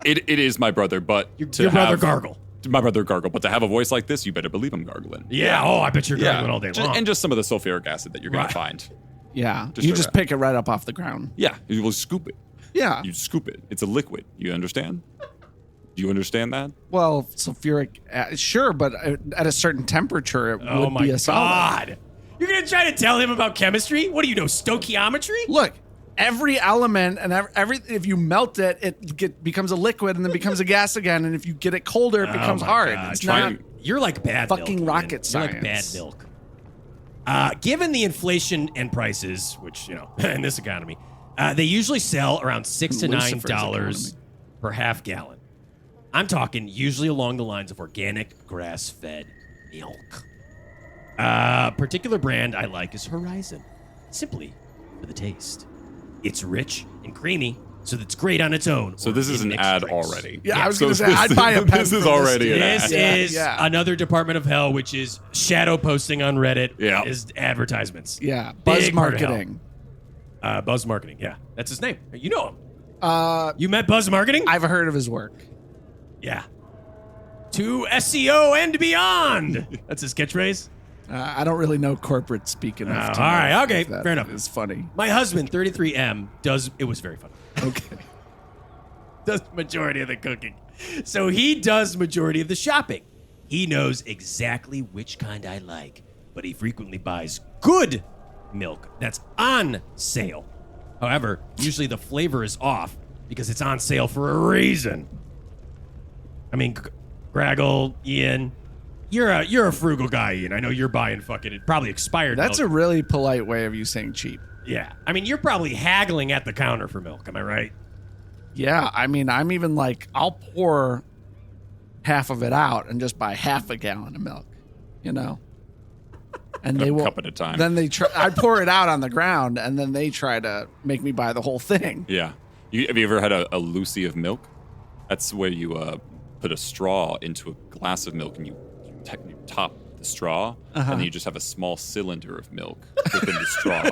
It is my brother, but Your brother gargle. My brother gargle, but to have a voice like this, you better believe I'm gargling. Yeah. Oh, I bet you're gargling all day long. And just some of the sulfuric acid that you're going Right. to find. Yeah. Just you straight just up. pick it right up off the ground. Yeah, you will scoop it. Yeah. You scoop it. It's a liquid. You understand? Do you understand that? Well, sulfuric, sure, but at a certain temperature, it would be a solid. God. You're going to try to tell him about chemistry? What do you know, stoichiometry? Look, every element and if you melt it, becomes a liquid and then becomes a gas again. And if you get it colder, it becomes hard. God. It's not You're like bad fucking milk, rocket You're like science. bad milk. Given the inflation and prices, which, in this economy, they usually sell around $6 to Lucifer's $9 per half gallon. I'm talking usually along the lines of organic, grass-fed milk. Particular brand I like is Horizon, simply for the taste. It's rich and creamy, so that's great on its own. So this is an ad already. Yeah, I was going to say, I'd buy a pen. This is already an ad. This is another Department of Hell, which is shadow posting on Reddit. Yeah. Is advertisements. Yeah, buzz Big part of marketing. Buzz Marketing, yeah. That's his name. You know him. You met Buzz Marketing? I've heard of his work. Yeah. To SEO and beyond. That's his catchphrase. I don't really know corporate speak enough. To all know right, okay, if that fair enough. It's funny. My husband, 33M, it was very funny. Okay. Does majority of the cooking. So he does majority of the shopping. He knows exactly which kind I like, but he frequently buys good milk that's on sale. However, usually the flavor is off because it's on sale for a reason. I mean, Graggle, Ian, you're a frugal guy, Ian. I know you're buying fucking probably expired That's milk. a really polite way of you saying cheap. Yeah. I mean, you're probably haggling at the counter for milk. Am I right? Yeah, I mean, I'm even like, I'll pour half of it out and just buy half a gallon of milk, And they will cup at a time. Then I pour it out on the ground, and then they try to make me buy the whole thing. Yeah. Have you ever had a Lucy of milk? That's where you put a straw into a glass of milk and you top the straw, and then you just have a small cylinder of milk within the straw.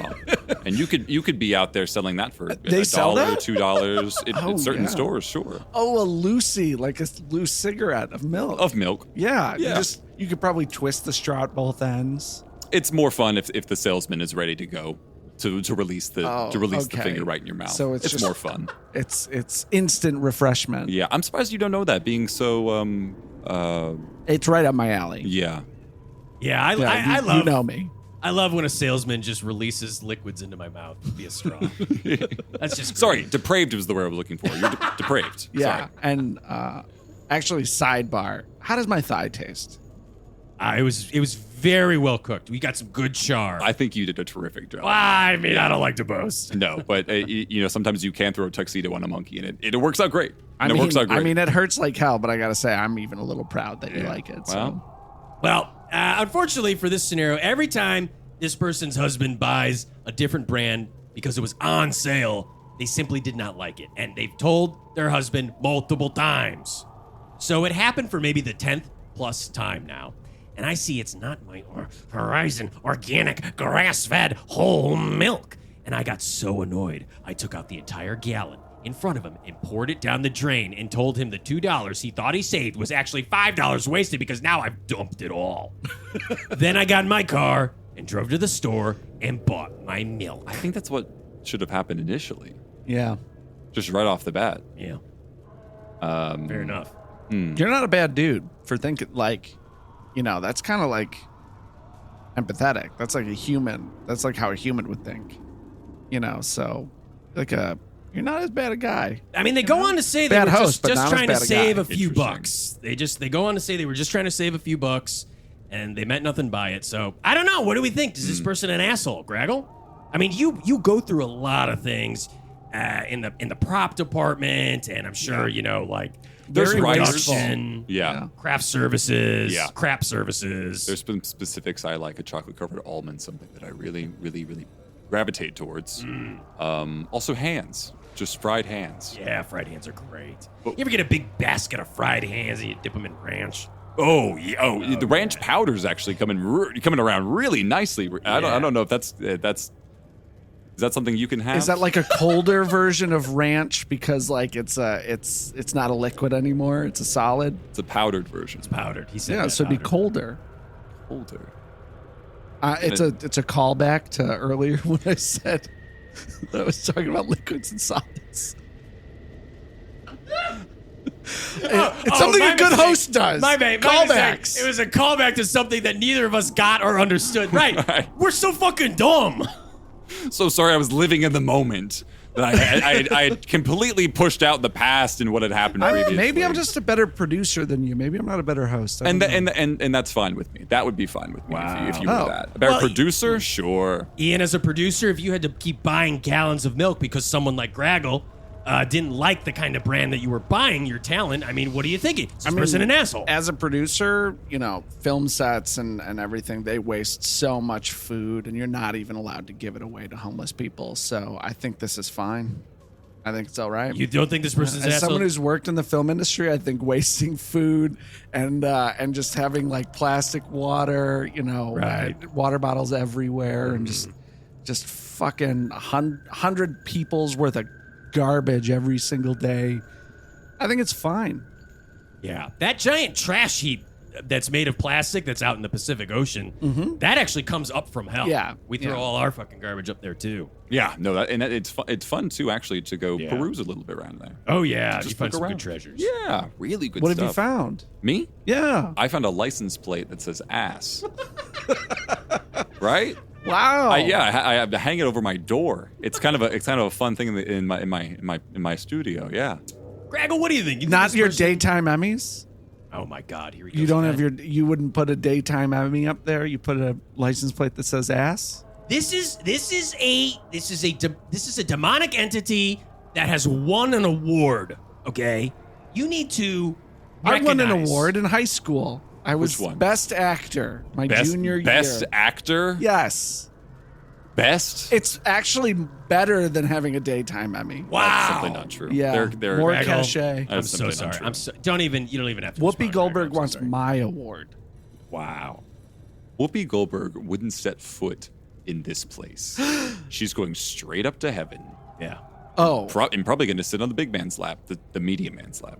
And you could be out there selling that for sell $1, that? $2 in certain yeah. stores, sure. Oh, a Lucy, like a loose cigarette of milk. Of milk. Yeah. Yeah. You could probably twist the straw at both ends. It's more fun if the salesman is ready to go to release the the finger right in your mouth. So it's just more fun. It's instant refreshment. Yeah, I'm surprised you don't know that. Being so It's right up my alley. yeah. Yeah, I love. You know me. I love when a salesman just releases liquids into my mouth via straw. That's just Sorry, great. depraved was the word I was looking for. You're depraved. Yeah, Sorry. and actually, sidebar. How does my thigh taste? It was very well cooked. We got some good char. I think you did a terrific job. I mean, I don't like to boast. No, but sometimes you can throw a tuxedo on a monkey, and it works out great. It works out great. I mean, it hurts like hell, but I gotta say, I'm even a little proud that you like it. So. Well, unfortunately for this scenario, every time this person's husband buys a different brand because it was on sale, they simply did not like it. And they've told their husband multiple times. So it happened for maybe the 10th plus time now. And I see it's not my Horizon organic grass-fed whole milk. And I got so annoyed, I took out the entire gallon in front of him and poured it down the drain and told him the $2 he thought he saved was actually $5 wasted because now I've dumped it all. Then I got in my car and drove to the store and bought my milk. I think that's what should have happened initially, Yeah. just right off the bat. Yeah. Fair enough. You're not a bad dude for thinking, that's kind of like empathetic. That's like a human. That's like how a human would think. So you're not as bad a guy. I mean, they go on to say they Bad were host, but just not as trying to bad a save guy. a few Interesting. bucks. They go on to say they were just trying to save a few bucks, and they meant nothing by it. So I don't know. What do we think? Is this person an asshole, Graggle? I mean, you go through a lot of things in the prop department, and I'm sure There's very writers. production, Yeah. craft services, Yeah. crap services. There's been specifics. I like a chocolate-covered almond, something that I really, really, really gravitate towards. Also, hands. Just fried hands. Yeah, fried hands are great. Oh. You ever get a big basket of fried hands and you dip them in ranch? Oh, yeah. Oh, the ranch powder's actually coming around really nicely. I don't know if that's is that something you can have? Is that like a colder version of ranch because it's not a liquid anymore? It's a solid. It's a powdered version. It's powdered. He said Yeah, that, so it'd be powdered. colder. Colder. It's a callback to earlier when I said that I was talking about liquids and solids. It's something a good host does. My bad. Callbacks. It was a callback to something that neither of us got or understood. Right. We're so fucking dumb. So sorry, I was living in the moment. That I had completely pushed out the past and what had happened previously. Maybe I'm just a better producer than you. Maybe I'm not a better host. And that's fine with me. That would be fine with me if you were that. A better producer, sure. Ian, as a producer, if you had to keep buying gallons of milk because someone like Graggle didn't like the kind of brand that you were buying, your talent, I mean, what are you thinking? Is this person an asshole? As a producer, film sets and everything, they waste so much food, and you're not even allowed to give it away to homeless people. So I think this is fine. I think it's all right. You don't think this person's an As asshole? someone who's worked in the film industry, I think wasting food and just having like plastic water, water bottles everywhere, and just fucking 100 people's worth of garbage every single day. I think it's fine. Yeah. That giant trash heap that's made of plastic that's out in the Pacific Ocean, that actually comes up from hell. Yeah. We throw all our fucking garbage up there, too. Yeah, no, it's fun, too, actually, to go peruse a little bit around there. Oh, yeah. Just you find look some around. good treasures. Yeah, really good What stuff. have you found? Me? Yeah. I found a license plate that says ass. Right? Wow. I have to hang it over my door. It's kind of a fun thing in my studio. Yeah. Graggle, what do you think? You think Not this your person- daytime Emmys? Oh, my God. Here we go. You don't have you wouldn't put a daytime Emmy up there? You put a license plate that says ass? This is a demonic entity that has won an award. Okay, you need to. I won an recognize- award in high school. I was Which one? best actor my junior year. Best actor? Yes. Best? It's actually better than having a daytime Emmy. Wow, That's simply not true. Yeah. They're More Graggle, cachet. I'm That's so simply sorry. not true. You don't even have to. Whoopi respond, Goldberg Graggle. I'm wants so sorry. my award. Wow. Whoopi Goldberg wouldn't set foot in this place. She's going straight up to heaven. Yeah. Oh. And probably going to sit on the big man's lap, the medium man's lap.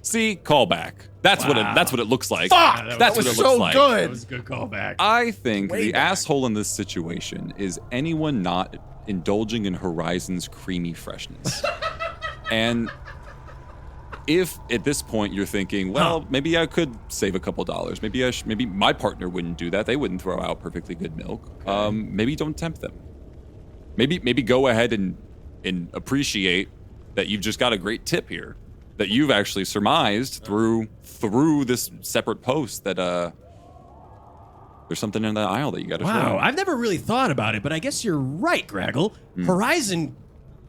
See, callback. That's what it looks like. Fuck! That's was what it so looks like. good. That was a good callback. I think Way the back. asshole in this situation is anyone not indulging in Horizon's creamy freshness. And if at this point you're thinking, well, maybe I could save a couple dollars. Maybe my partner wouldn't do that. They wouldn't throw out perfectly good milk. Maybe don't tempt them. Maybe go ahead and appreciate that you've just got a great tip here that you've actually surmised through this separate post that there's something in that aisle that you got to Wow, try. I've never really thought about it, but I guess you're right, Graggle. Horizon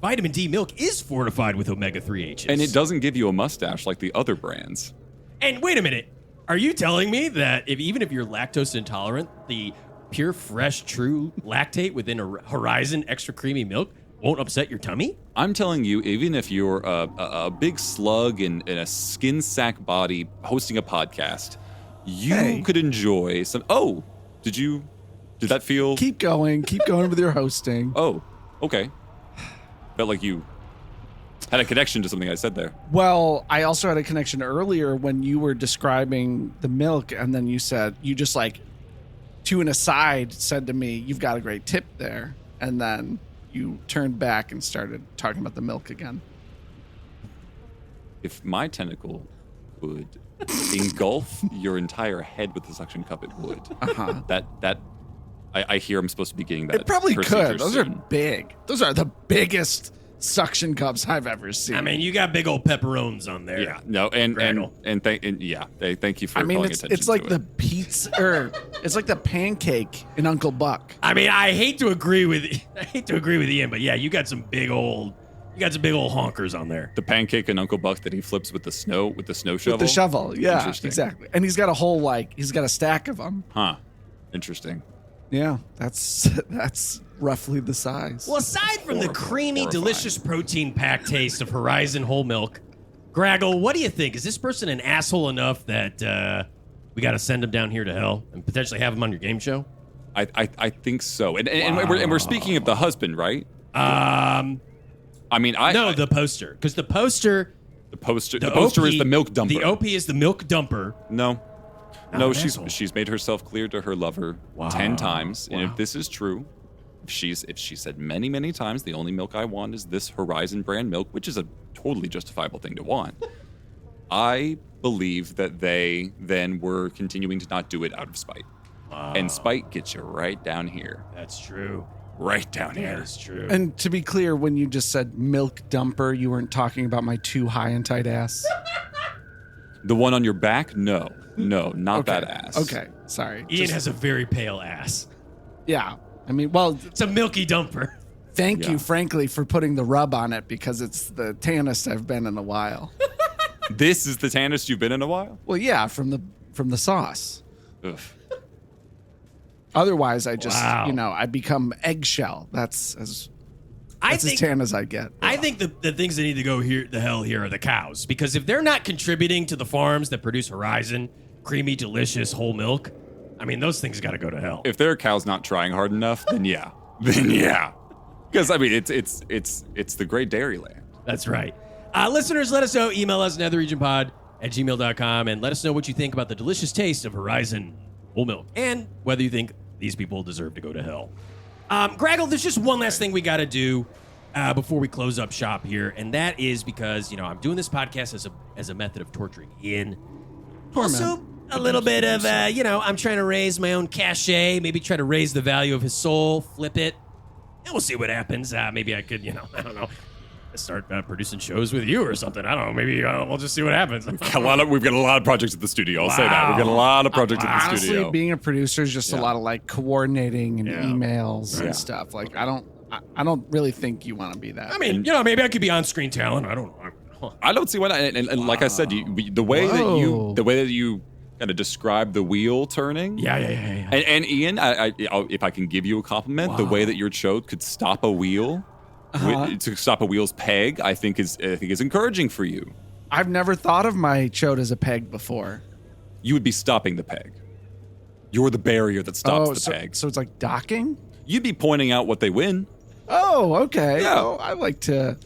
vitamin D milk is fortified with omega-3Hs. And it doesn't give you a mustache like the other brands. And wait a minute. Are you telling me that even if you're lactose intolerant, the pure, fresh, true lactate within a Horizon extra creamy milk won't upset your tummy? I'm telling you, even if you're a big slug in a skin sack body hosting a podcast, you could enjoy some. Oh, did that feel? Keep going with your hosting. Oh, okay. Felt like you had a connection to something I said there. Well, I also had a connection earlier when you were describing the milk, and then you just like, to an aside, said to me, "You've got a great tip there," and then you turned back and started talking about the milk again. If my tentacle would engulf your entire head with the suction cup, it would. That I hear I'm supposed to be getting that. It probably procedure could. Those are soon. big. Those are the biggest suction cups I've ever seen. I mean, you got big old pepperones on there. Yeah, no, and Graggle. thank you for calling attention it's like to the it. pizza, or it's like the pancake in Uncle Buck. I mean, I hate to agree with Ian, but yeah, you got some big old honkers on there. The pancake and Uncle Buck that he flips with the snow shovel. With the shovel, yeah, Interesting. exactly. And he's got a stack of them. Huh. Interesting. Yeah, that's roughly the size. Well, aside from the creamy, Horrifying. delicious protein-packed taste of Horizon whole milk, Graggle, what do you think? Is this person an asshole enough that we got to send him down here to hell and potentially have him on your game show? I think so. And we're speaking of the husband, right? I mean, the poster, because the poster is the milk dumper. The OP is the milk dumper. No, Not an asshole. she's made herself clear to her lover 10 times, and if this is true, if she said many, many times, the only milk I want is this Horizon brand milk, which is a totally justifiable thing to want, I believe that they then were continuing to not do it out of spite. And spite gets you right down here. That's true. Right down here. That is true. And to be clear, when you just said milk dumper, you weren't talking about my too high and tight ass. The one on your back? No, not that ass. Okay, sorry. Ian has a very pale ass. Yeah. I mean, well, It's a milky dumper. thank you, frankly, for putting the rub on it because it's the tannest I've been in a while. This is the tannest you've been in a while? Well, yeah, from the sauce. Ugh. Otherwise, I just, Wow. I become eggshell. That's as I as think tan as I get. I think the things that need to go the hell here are the cows, because if they're not contributing to the farms that produce Horizon creamy, delicious whole milk, I mean those things got to go to hell. If their cow's not trying hard enough, then yeah. Because I mean, it's the great dairy land. That's right. Listeners, let us know. Email us netherregionpod@gmail.com and let us know what you think about the delicious taste of Horizon whole milk and whether you think these people deserve to go to hell. Graggle, there's just one last thing we got to do before we close up shop here, and that is because I'm doing this podcast as a method of torturing Ian. Also, a little bit of I'm trying to raise my own cachet, maybe try to raise the value of his soul, flip it, and we'll see what happens. Maybe I could, I don't know, start producing shows with you or something. I don't know. Maybe we'll just see what happens. We've got a lot of projects at the studio. I'll say that. We've got a lot of projects at the Honestly, studio. being a producer is just a lot of like coordinating and emails Yeah. and stuff. Like I don't really think you want to be that. I mean, maybe I could be on-screen talent. I don't know. I don't see why not. And like I said, the way that you kind of describe the wheel turning. Yeah. And Ian, if I can give you a compliment, the way that your chode could stop a wheel. To stop a wheel's peg, I think is encouraging for you. I've never thought of my chode as a peg before. You would be stopping the peg. You're the barrier that stops the peg. So it's like docking? You'd be pointing out what they win. Oh, okay. Yeah. Oh, I like to.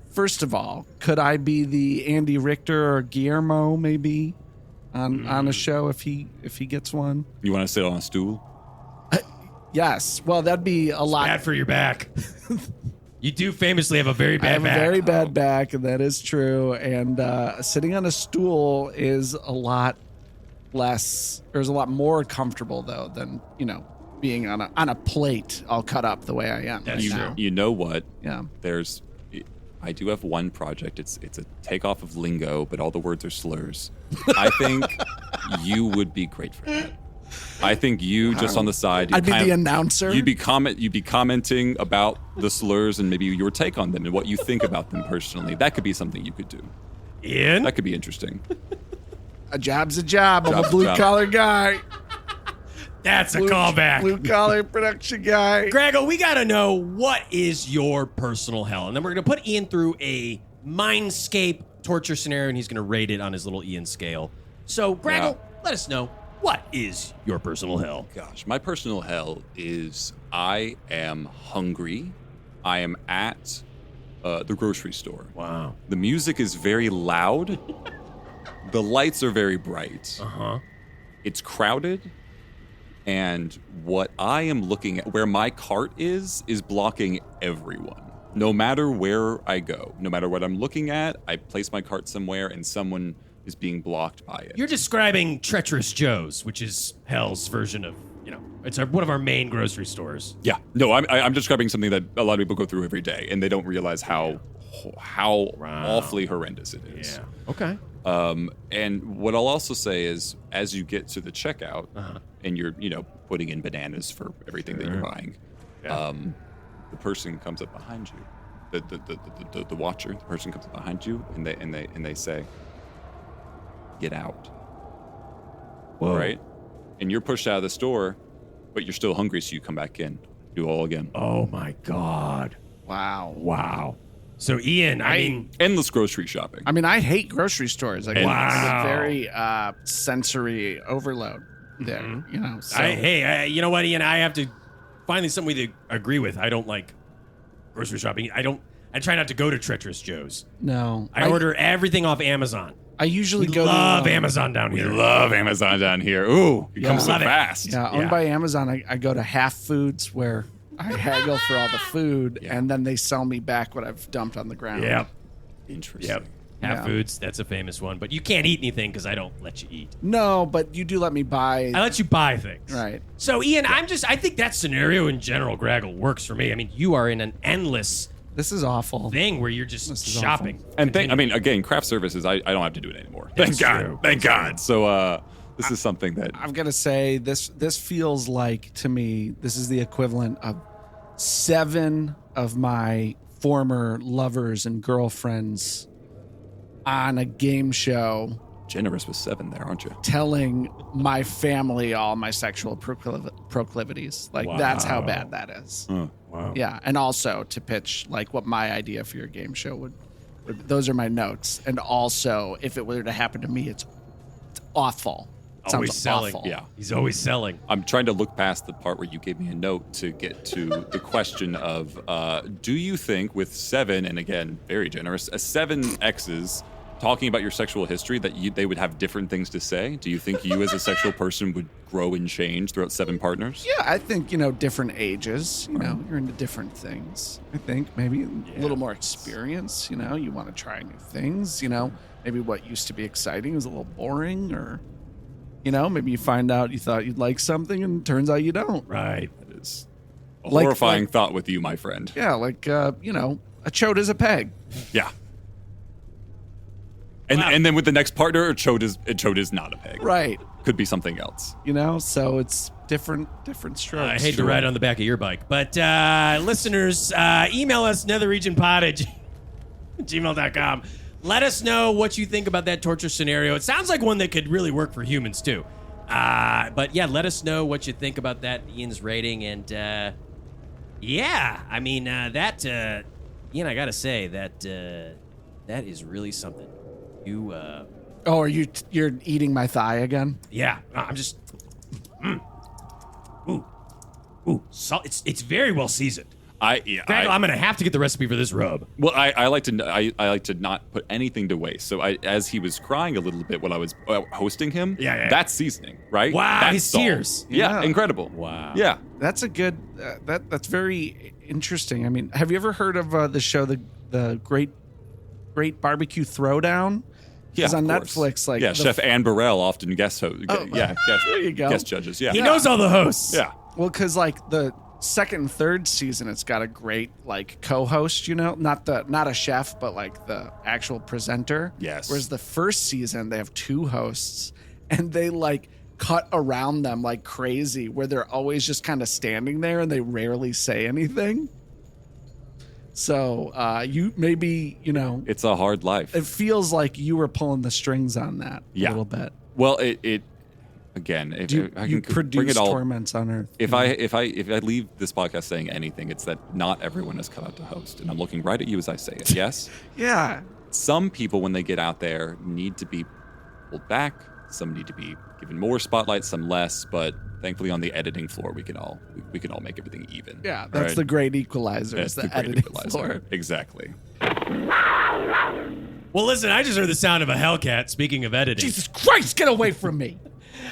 First of all, could I be the Andy Richter or Guillermo maybe on a show if he gets one? You want to sit on a stool? Yes. Well, that'd be a lot. Bad for your back. You do famously have a very I bad have back. a very bad back, and that is true. And sitting on a stool is a lot less. There's a lot more comfortable though than being on a plate all cut up the way I am. That's right true. now. You know what? Yeah. I do have one project. It's a takeoff of lingo, but all the words are slurs. I think you would be great for that. I think you just on the side. I'd be the announcer. You'd be commenting about the slurs and maybe your take on them and what you think about them personally. That could be something you could do. Ian? That could be interesting. A job's a job. I'm Job's a a blue job. collar guy. That's a callback. Blue collar production guy. Graggle, we got to know what is your personal hell. And then we're going to put Ian through a mindscape torture scenario, and he's going to rate it on his little Ian scale. So, Graggle, let us know, what is your personal hell? Gosh, my personal hell is I am hungry. I am at the grocery store. Wow. The music is very loud. The lights are very bright. Uh-huh. It's crowded. And what I am looking at, where my cart is blocking everyone. No matter where I go, no matter what I'm looking at, I place my cart somewhere and someone is being blocked by it. You're describing Treacherous Joe's, which is hell's version of, it's one of our main grocery stores. Yeah. No, I'm describing something that a lot of people go through every day, and they don't realize how awfully horrendous it is. Yeah. Okay. And what I'll also say is, as you get to the checkout, and you're putting in bananas for everything that you're buying, the person comes up behind you, the watcher, the person comes up behind you, and they say, "Get out." Whoa. Right? And you're pushed out of the store, but you're still hungry, so you come back in, do all again. Oh, my God. Wow. Wow. So, Ian, I mean... Endless grocery shopping. I mean, I hate grocery stores. Like, Wow. It's a very sensory overload there, So. You know what, Ian? I have to find something to agree with. I don't like grocery shopping. I try not to go to Treacherous Joe's. No. I order everything off Amazon. I usually We go love to Amazon down We here. love Amazon down here. Ooh, it comes so Love it. fast. Yeah, owned Yeah. by Amazon. I go to Half Foods where I haggle for all the food, Yeah. and then they sell me back what I've dumped on the ground. Yep. Interesting. Yep. Half Yeah. Foods, that's a famous one. But you can't eat anything because I don't let you eat. No, but you do let me buy. I let you buy things. Right. So, Ian, I think that scenario in general, Graggle, works for me. I mean, you are in an endless This is awful. thing where you're just This is shopping. And again, craft services, I don't have to do it anymore. That's Thank God. true. Thank God. So this is something that I've got to say this feels like to me this is the equivalent of 7 of my former lovers and girlfriends on a game show generous with 7 there, aren't you? telling my family all my sexual proclivities. Like that's how bad that is. Wow. Yeah, and also to pitch like what my idea for your game show would those are my notes. And also if it were to happen to me, it's awful. It Always sounds selling. awful. Yeah. He's always selling. I'm trying to look past the part where you gave me a note to get to the question of do you think with 7, and again, very generous, 7 exes talking about your sexual history that they would have different things to say? Do you think you as a sexual person would grow and change throughout 7 partners? Yeah, I think, different ages, you're into different things. I think maybe a little more experience, you want to try new things, maybe what used to be exciting is a little boring or, maybe you find out you thought you'd like something and it turns out you don't. Right. That is a Like- horrifying thought with you, my friend. Yeah, like, a chode is a peg. Yeah. And then with the next partner, a chode is not a peg. Right. Could be something else. So it's different strokes. I hate to ride on the back of your bike. But listeners, email us netherregionpod at gmail.com. Let us know what you think about that torture scenario. It sounds like one that could really work for humans, too. But, yeah, let us know what you think about that, Ian's rating. And, yeah, I mean, that, Ian, I got to say, that is really something. You, Oh, you're eating my thigh again? yeah, I'm just, Ooh, it's very well seasoned. Graggle, I'm gonna have to get the recipe for this rub. Well, I like to not put anything to waste. So as he was crying a little bit when I was hosting him, Yeah. that's seasoning, right? Wow, That's his salt. tears. Yeah, Yeah. incredible. Wow. Yeah. That's a good, that's very interesting. I mean, have you ever heard of the show, the Great Barbecue Throwdown? Yeah, Because on of course. Netflix, like yeah, the Chef Ann Burrell often guest host. there you go. Guest judges. Yeah, He knows all the hosts. Yeah, Well, because like the second and third season, it's got a great like co-host. Not a chef, but like the actual presenter. Yes. Whereas the first season, they have 2 hosts, and they like cut around them like crazy, where they're always just kind of standing there and they rarely say anything. So you maybe it's a hard life. it feels like you were pulling the strings on that Yeah. a little bit. Well, it again, if You I can bring produce it all. torments on Earth. If I leave this podcast saying anything, it's that not everyone is cut out to host, and I'm looking right at you as I say it. Yes, Yeah. some people when they get out there need to be pulled back. Some need to be given more spotlight, some less. But thankfully, on the editing floor, we can all make everything even. Yeah, that's right? the great equalizer. That's is the the great editing equalizer. floor. Exactly. Well, listen, I just heard the sound of a Hellcat. Speaking of editing, Jesus Christ, get away from me.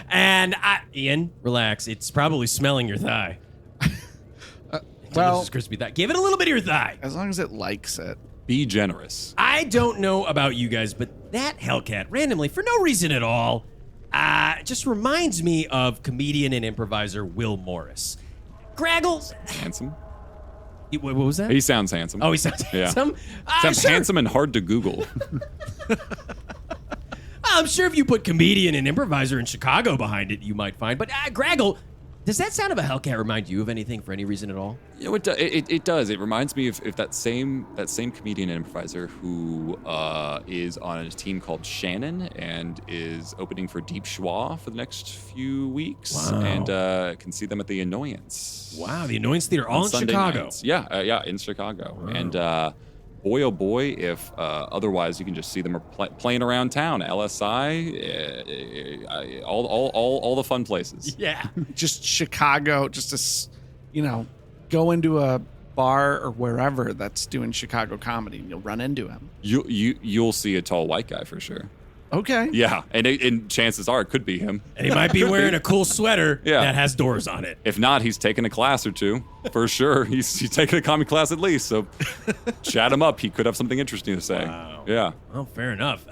and Ian, relax. It's probably smelling your thigh. Well, Delicious crispy thigh. Give it a little bit of your thigh. as long as it likes it. Be generous. I don't know about you guys, but that Hellcat, randomly, for no reason at all, just reminds me of comedian and improviser Will Morris. Graggles. Handsome. What was that? He sounds handsome. Oh, he sounds Yeah. handsome. Sounds Sure. handsome and hard to Google. I'm sure if you put comedian and improviser in Chicago behind it, you might find. But Graggle, does that sound of a Hellcat remind you of anything for any reason at all? You know, it does. It reminds me of that same comedian and improviser who is on a team called Shannon and is opening for Deep Schwa for the next few weeks. Wow. And can see them at the Annoyance. Wow, the Annoyance Theater, all on in Sunday Chicago. nights. Yeah, in Chicago. Wow. And boy, oh boy, if otherwise you can just see them playing around town. LSI, all the fun places. Yeah. Just Chicago, just to, go into a bar or wherever that's doing Chicago comedy and you'll run into him. You'll see a tall white guy for sure. Okay. Yeah, and chances are it could be him. And he might be wearing a cool sweater Yeah. that has doors on it. If not, he's taking a class or two for sure. He's taking a comic class at least. So chat him up. He could have something interesting to say. Wow. Yeah. Well, fair enough.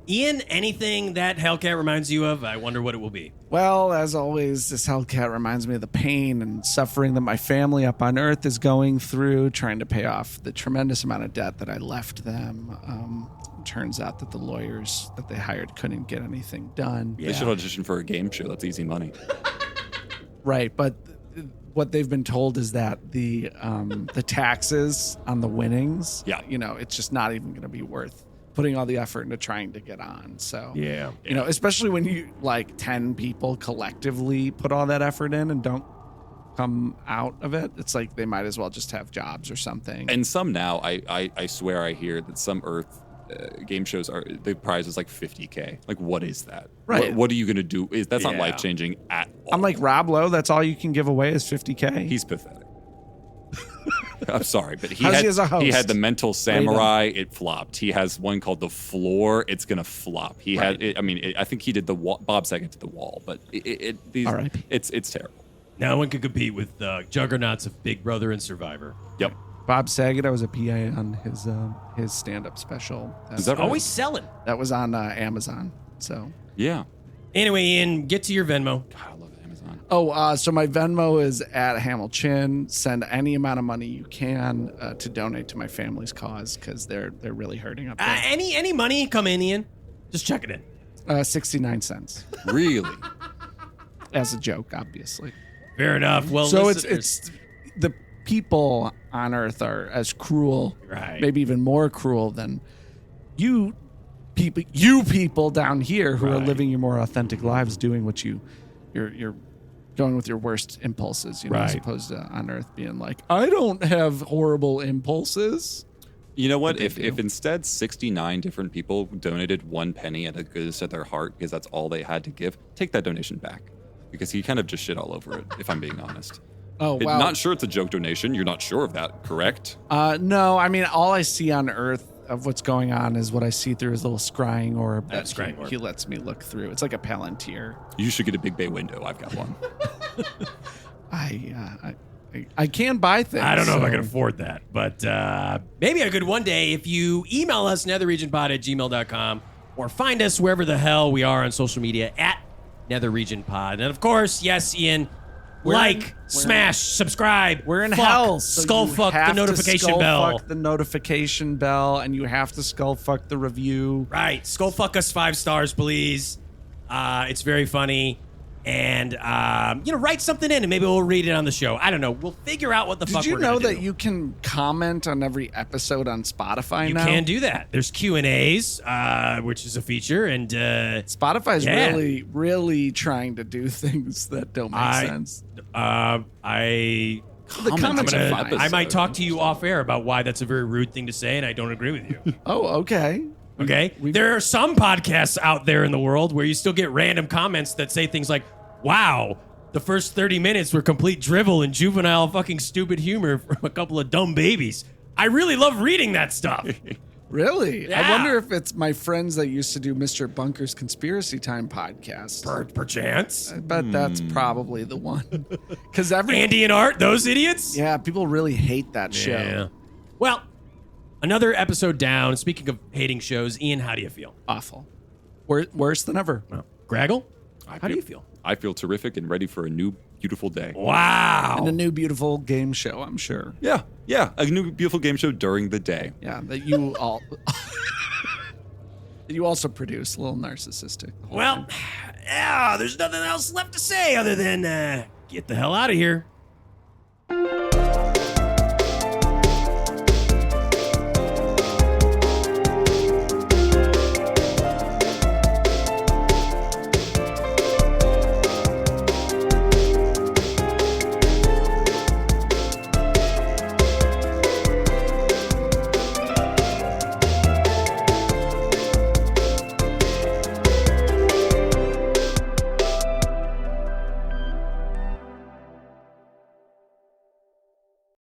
Ian, anything that Hellcat reminds you of? I wonder what it will be. Well, as always, this Hellcat reminds me of the pain and suffering that my family up on Earth is going through, trying to pay off the tremendous amount of debt that I left them. Turns out that the lawyers that they hired couldn't get anything done. They should audition for a game show. That's easy money. Right, but what they've been told is that the taxes on the winnings, it's just not even going to be worth putting all the effort into trying to get on. So, especially when you 10 people collectively put all that effort in and don't come out of it, it's like they might as well just have jobs or something. And some now, I swear I hear that some Earth game shows the prize is like $50K. Like, what is that? Right. What are you going to do? That's not life changing at all. I'm like Rob Lowe. That's all you can give away is $50K. He's pathetic. I'm sorry, but he as a host? He had the mental samurai. It flopped. He has one called the floor. It's gonna flop. He had. I think he did the wall. Bob Saget did the wall, but it's terrible. No one could compete with the juggernauts of Big Brother and Survivor. Yep. Bob Saget, I was a PA on his stand-up special. Is that right? Always selling. That was on Amazon. So Yeah. Anyway, Ian, get to your Venmo. God, I love Amazon. so my Venmo is at Hamilchin. Send any amount of money you can to donate to my family's cause because they're really hurting up there. Any money come in, Ian? Just check it in. 69 cents. Really? As a joke, obviously. Fair enough. Well, So listen, it's the people on Earth are as cruel, Right. maybe even more cruel than you people down here who are Right. living your more authentic lives, doing what you're going with your worst impulses, as Right. opposed to on Earth being like, I don't have horrible impulses. You know what? they If do. instead 69 different people donated 1 penny at a goodness to their heart because that's all they had to give, take that donation back. Because he kind of just shit all over it, if I'm being honest. Oh, wow. Not sure it's a joke donation. You're not sure of that, correct? No, I mean, all I see on Earth of what's going on is what I see through his little scrying orb that scrying orb. he lets me look through. It's like a Palantir. You should get a big bay window. I've got one. I can buy things. I don't know if I so- can afford that, but maybe I could one day if you email us, netherregionpod@gmail.com, or find us wherever the hell we are on social media at netherregionpod. And of course, yes, Ian, smash, subscribe. We're in fuck, hell. So skull you fuck the have to notification skull bell. Fuck the notification bell, and you have to skull fuck the review. Right. Skull fuck us 5 stars, please. It's very funny. And, write something in and maybe we'll read it on the show. I don't know. We'll figure out what the fuck Did you we're know gonna that do. you can comment on every episode on Spotify You now? can do that. There's Q&As, which is a feature. And Spotify's Yeah. really, really trying to do things that don't make sense. The The comments on are an fine. episode. I might talk to you off air about why that's a very rude thing to say, and I don't agree with you. Oh, okay. Okay? There are some podcasts out there in the world where you still get random comments that say things like, wow, the first 30 minutes were complete drivel and juvenile fucking stupid humor from a couple of dumb babies. I really love reading that stuff. Really? Yeah. I wonder if it's my friends that used to do Mr. Bunker's Conspiracy Time podcast. Perchance. I bet that's probably the one. Because Andy and Art, those idiots? yeah, people really hate that show. Yeah. Well, another episode down. Speaking of hating shows, Ian, how do you feel? Awful. Worse than ever. Graggle, how do you feel? I feel terrific and ready for a new beautiful day. Wow. And a new beautiful game show, I'm sure. Yeah, a new beautiful game show during the day. Yeah, that you all that you also produce. A little narcissistic. Well, yeah, there's nothing else left to say other than get the hell out of here.